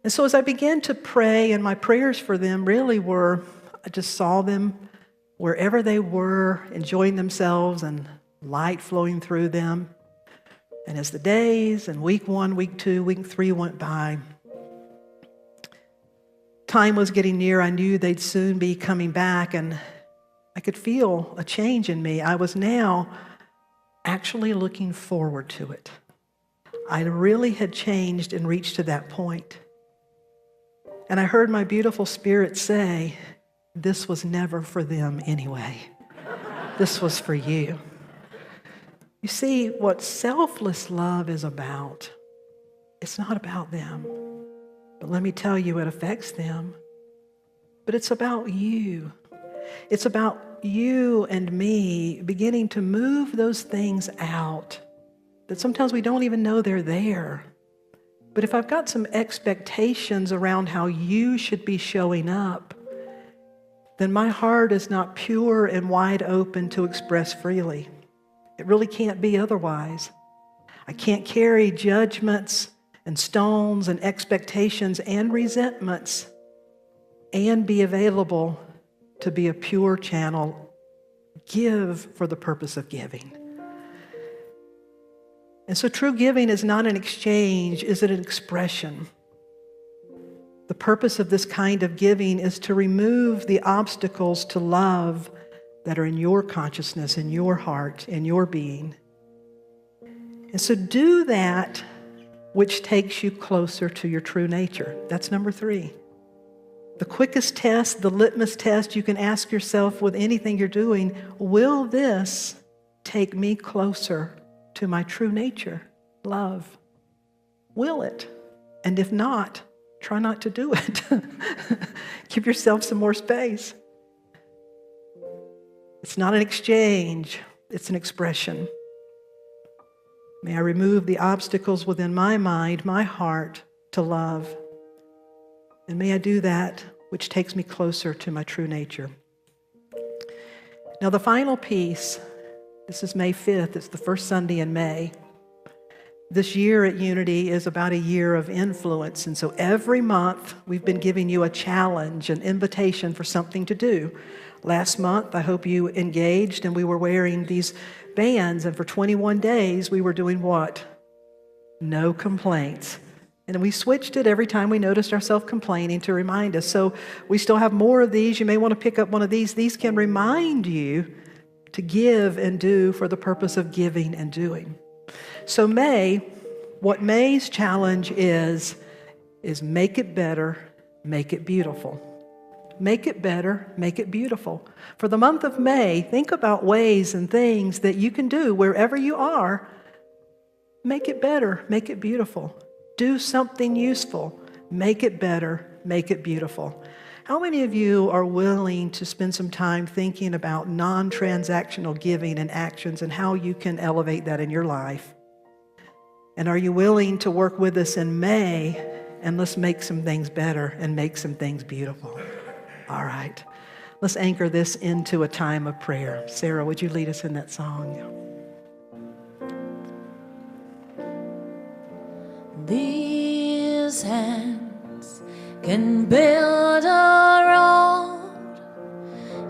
And so as I began to pray, and my prayers for them really were, I just saw them wherever they were, enjoying themselves and light flowing through them. And as the days and week 1, week 2, week 3 went by, time was getting near. I knew they'd soon be coming back, and I could feel a change in me. I was now actually looking forward to it. I really had changed and reached to that point. And I heard my beautiful spirit say, this was never for them anyway. This was for you. You see, what selfless love is about, it's not about them. But let me tell you, it affects them. But it's about you. It's about you and me beginning to move those things out that sometimes we don't even know they're there. But if I've got some expectations around how you should be showing up, then my heart is not pure and wide open to express freely. It really can't be otherwise. I can't carry judgments and stones and expectations and resentments and be available to be a pure channel, give for the purpose of giving. And so true giving is not an exchange, is it an expression? The purpose of this kind of giving is to remove the obstacles to love that are in your consciousness, in your heart, in your being. And so do that which takes you closer to your true nature. That's number 3. The quickest test, the litmus test you can ask yourself with anything you're doing, will this take me closer to my true nature, love? Will it? And if not, try not to do it. Give yourself some more space. It's not an exchange, it's an expression. May I remove the obstacles within my mind, my heart, to love. And may I do that which takes me closer to my true nature. Now, the final piece, this is May 5th. It's the first Sunday in May. This year at Unity is about a year of influence. And so every month, we've been giving you a challenge, an invitation for something to do. Last month, I hope you engaged, and we were wearing these bands. And for 21 days, we were doing what? No complaints. And we switched it every time we noticed ourselves complaining to remind us. So we still have more of these. You may want to pick up one of these. These can remind you to give and do for the purpose of giving and doing. So what May's challenge is make it better, make it beautiful. Make it better, make it beautiful. For the month of May, think about ways and things that you can do wherever you are. Make it better, make it beautiful. Do something useful. Make it better, make it beautiful. How many of you are willing to spend some time thinking about non-transactional giving and actions and how you can elevate that in your life? And are you willing to work with us in May, and let's make some things better and make some things beautiful? All right. Let's anchor this into a time of prayer. Sarah, would you lead us in that song? These hands can build a road,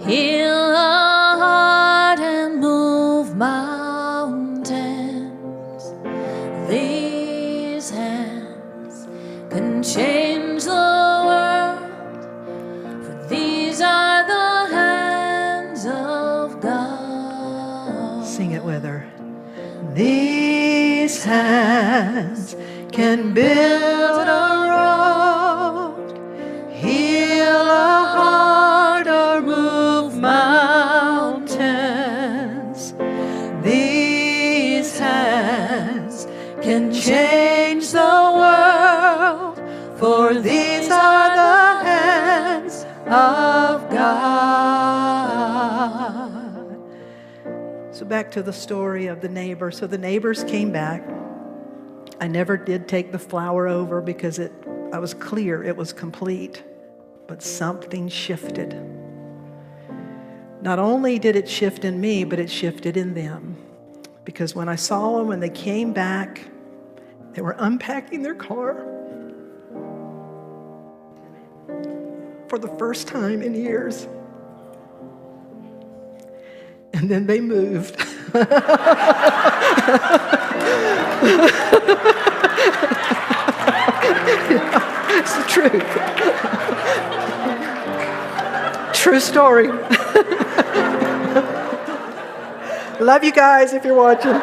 heal a heart, and move mountains. These hands can change the world, for these are the hands of God. Sing it with her. These hands can build a road, heal a heart, or move mountains. These hands can change the world, for these are the hands of God. So back to the story of the neighbor. So the neighbors came back. I never did take the flower over because I was clear it was complete, but something shifted. Not only did it shift in me, but it shifted in them. Because when I saw them, when they came back, they were unpacking their car for the first time in years. And then they moved. It's the truth. True story. Love you guys if you're watching.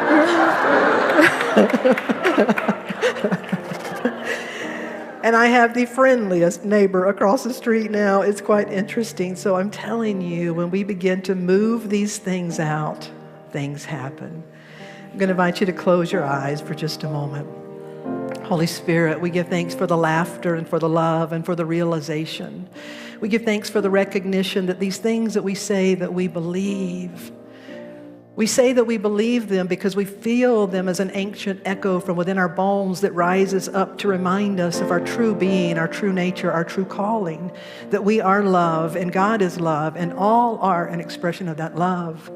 And I have the friendliest neighbor across the street now. It's quite interesting. So I'm telling you, when we begin to move these things out, things happen. I'm going to invite you to close your eyes for just a moment. Holy Spirit, we give thanks for the laughter and for the love and for the realization. We give thanks for the recognition that these things that we say that we believe, we say that we believe them because we feel them as an ancient echo from within our bones that rises up to remind us of our true being, our true nature, our true calling, that we are love and God is love and all are an expression of that love.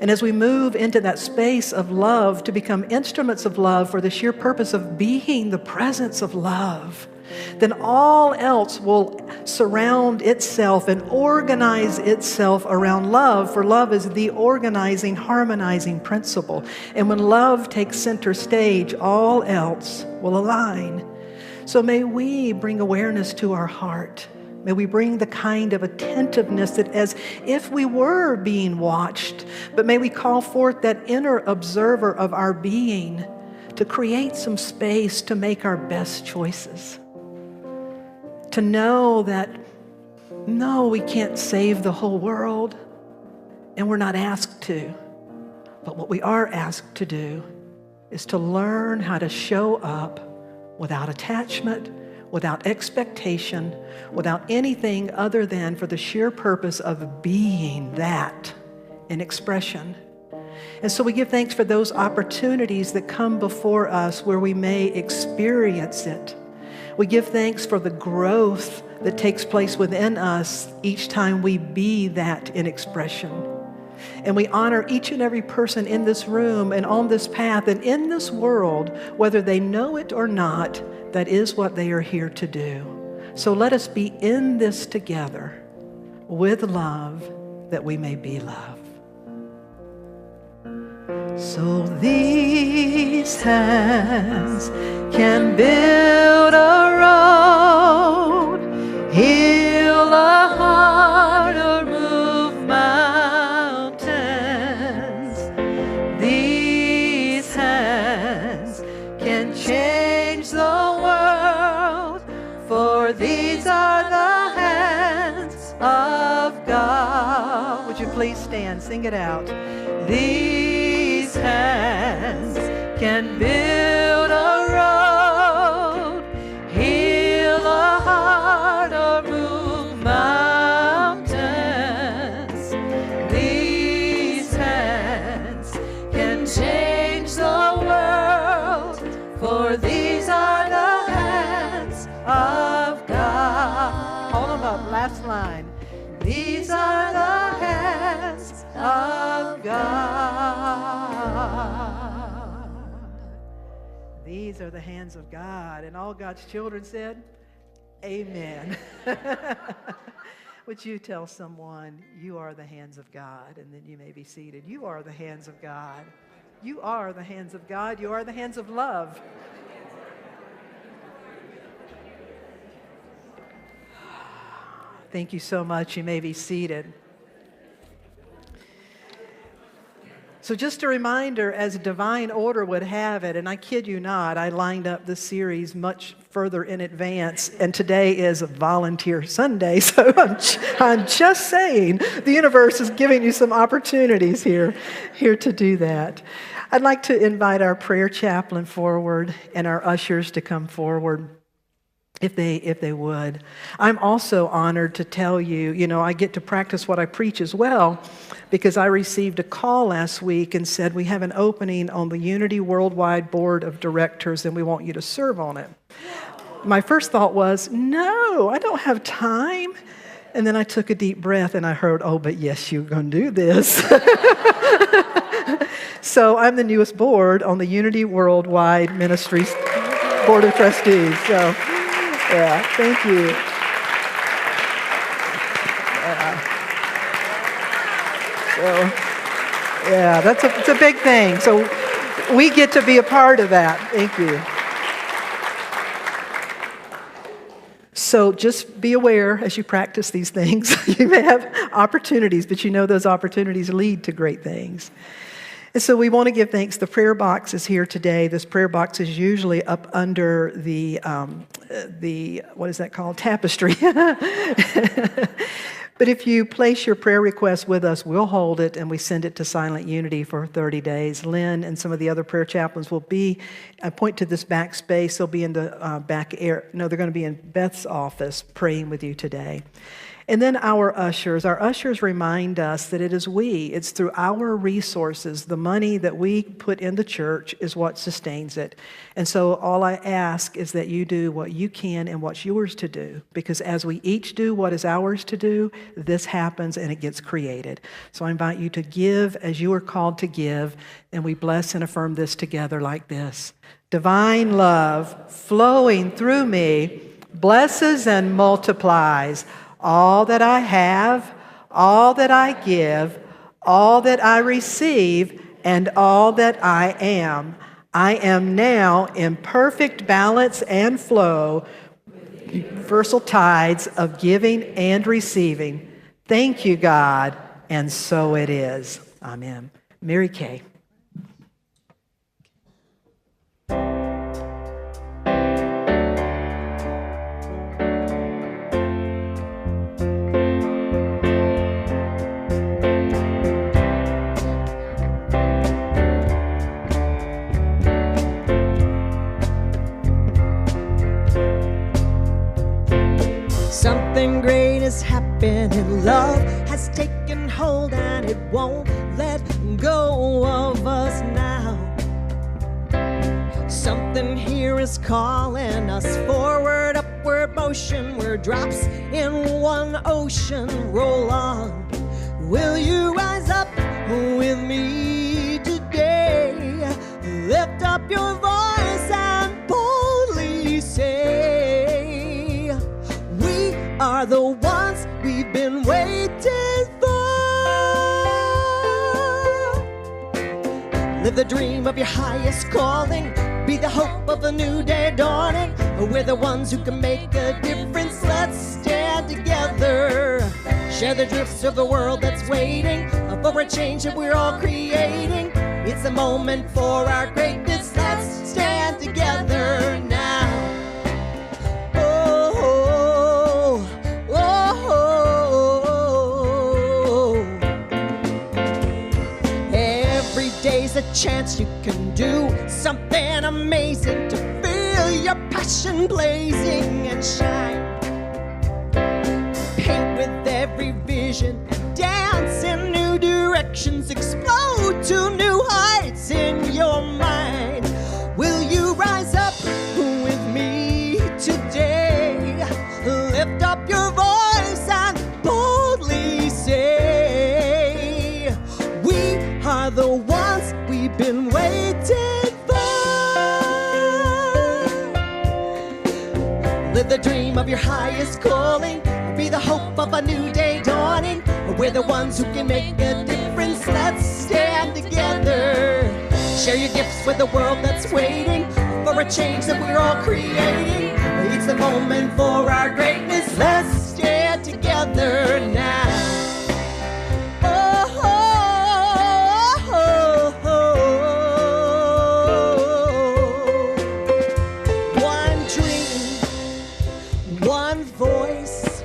And as we move into that space of love to become instruments of love for the sheer purpose of being the presence of love, then all else will surround itself and organize itself around love, for love is the organizing, harmonizing principle. And when love takes center stage, all else will align. So may we bring awareness to our heart. May we bring the kind of attentiveness that as if we were being watched, but may we call forth that inner observer of our being to create some space to make our best choices. To know that, no, we can't save the whole world, and we're not asked to. But what we are asked to do is to learn how to show up without attachment, without expectation, without anything other than for the sheer purpose of being that in expression. And so we give thanks for those opportunities that come before us where we may experience it. We give thanks for the growth that takes place within us each time we be that in expression. And we honor each and every person in this room and on this path and in this world, whether they know it or not, that is what they are here to do. So let us be in this together with love, that we may be love. So these hands can build a road, heal a heart, or move mountains. These hands can change the world, for these are the hands of God. Would you please stand? Sing it out. These hands can build a road, heal a heart, or move mountains. These hands can change the world, for these are the hands of God. Hold them up, last line. These are the hands of God. These are the hands of God. And all God's children said, amen. Would you tell someone, you are the hands of God? And then you may be seated. You are the hands of God. You are the hands of God. You are the hands of love. Thank you so much. You may be seated. So just a reminder, as divine order would have it, and I kid you not, I lined up this series much further in advance, and today is Volunteer Sunday, so I'm just saying the universe is giving you some opportunities here to do that. I'd like to invite our prayer chaplain forward and our ushers to come forward. If they would. I'm also honored to tell you, I get to practice what I preach as well, because I received a call last week and said, we have an opening on the Unity Worldwide Board of Directors and we want you to serve on it. My first thought was, no, I don't have time. And then I took a deep breath and I heard, oh, but yes, you're going to do this. So I'm the newest board on the Unity Worldwide Ministries Board of Trustees. So. Yeah, thank you. It's a big thing. So we get to be a part of that. Thank you. So just be aware as you practice these things. You may have opportunities, but those opportunities lead to great things. And so we want to give thanks. The prayer box is here today. This prayer box is usually up under the what is that called? Tapestry. But if you place your prayer request with us, we'll hold it and we send it to Silent Unity for 30 days. Lynn and some of the other prayer chaplains will point to this back space. They'll be in the back area. No, they're going to be in Beth's office praying with you today. And then our ushers remind us that it's through our resources, the money that we put in the church is what sustains it. And so all I ask is that you do what you can and what's yours to do, because as we each do what is ours to do, this happens and it gets created. So I invite you to give as you are called to give, and we bless and affirm this together like this. Divine love flowing through me blesses and multiplies all that I have, all that I give, all that I receive, and all that I am. I am now in perfect balance and flow, universal tides of giving and receiving. Thank you, God, and so it is. Amen. Mary Kay. Something great is happening. Love has taken hold and it won't let go of us now. Something here is calling us forward, upward, motion. We're drops in one ocean. Roll on. Will you rise up with me today? Lift up your voice and boldly say, we are the ones we've been waiting for. Live the dream of your highest calling. Be the hope of a new day dawning. We're the ones who can make a difference. Let's stand together. Share the drifts of the world that's waiting for a change that we're all creating. It's a moment for our greatness. Let's stand together now. Oh, oh, oh, oh. Every day's a chance you can do something amazing to feel your passion blazing and shine. Paint with every vision and dance in new directions. Explode to new heights in your mind. Will you rise up with me today? Lift up your voice and boldly say, we are the ones we've been waiting for. Live the dream of your highest calling. Be the hope of a new day dawning. We're the ones who can make a difference. Let's stand together. Share your gifts with the world that's waiting for a change that we're all creating. It's the moment for our greatness. Let's stand together now. Oh, oh, oh, oh. One dream, one voice,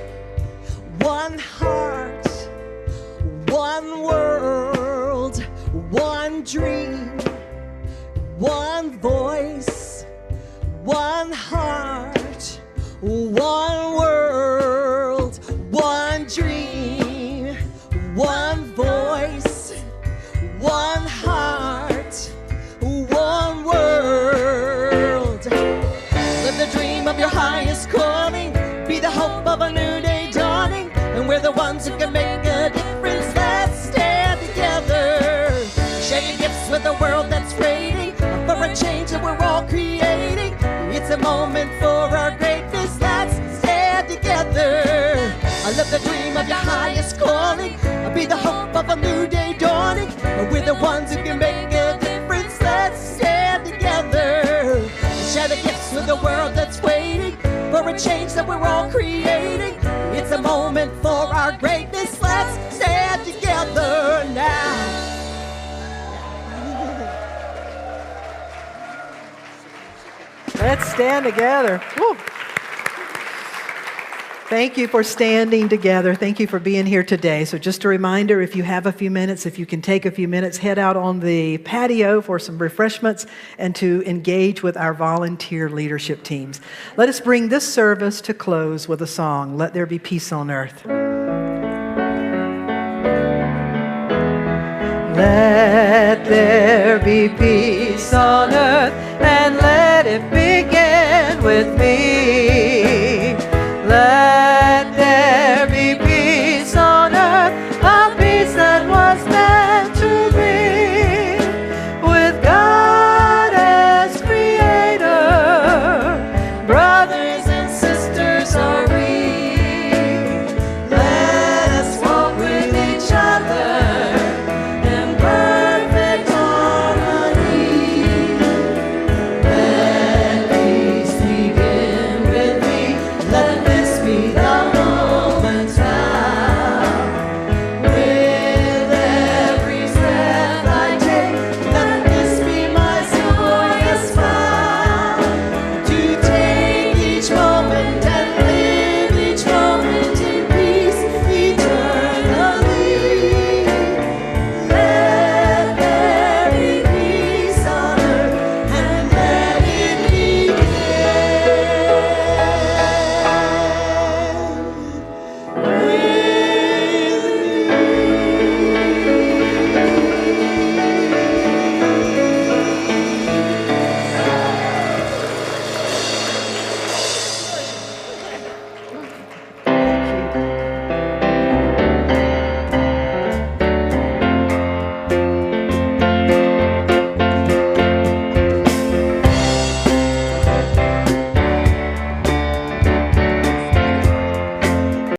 one heart, one world, one dream, one voice, one heart, one world, one dream, one voice, one heart, one world. Live the dream of your highest calling. Be the hope of a new day dawning. And we're the ones who can make a difference. Let's stand together. Share your gifts with the world that's waiting for a change that we're all creating. It's a moment for our greatness. Let's stand together. I love the dream of your highest calling. I'll be the hope of a new day dawning. We're the ones who can make a difference. Let's stand together. Share the gifts with the world that's waiting for a change that we're all creating. It's a moment for our greatness. Let's stand together now. Let's stand together. Woo. Thank you for standing together. Thank you for being here today. So just a reminder, if you have a few minutes, if you can take a few minutes, head out on the patio for some refreshments and to engage with our volunteer leadership teams. Let us bring this service to close with a song, Let There Be Peace on Earth. Let there be peace on earth, and let it begin with me.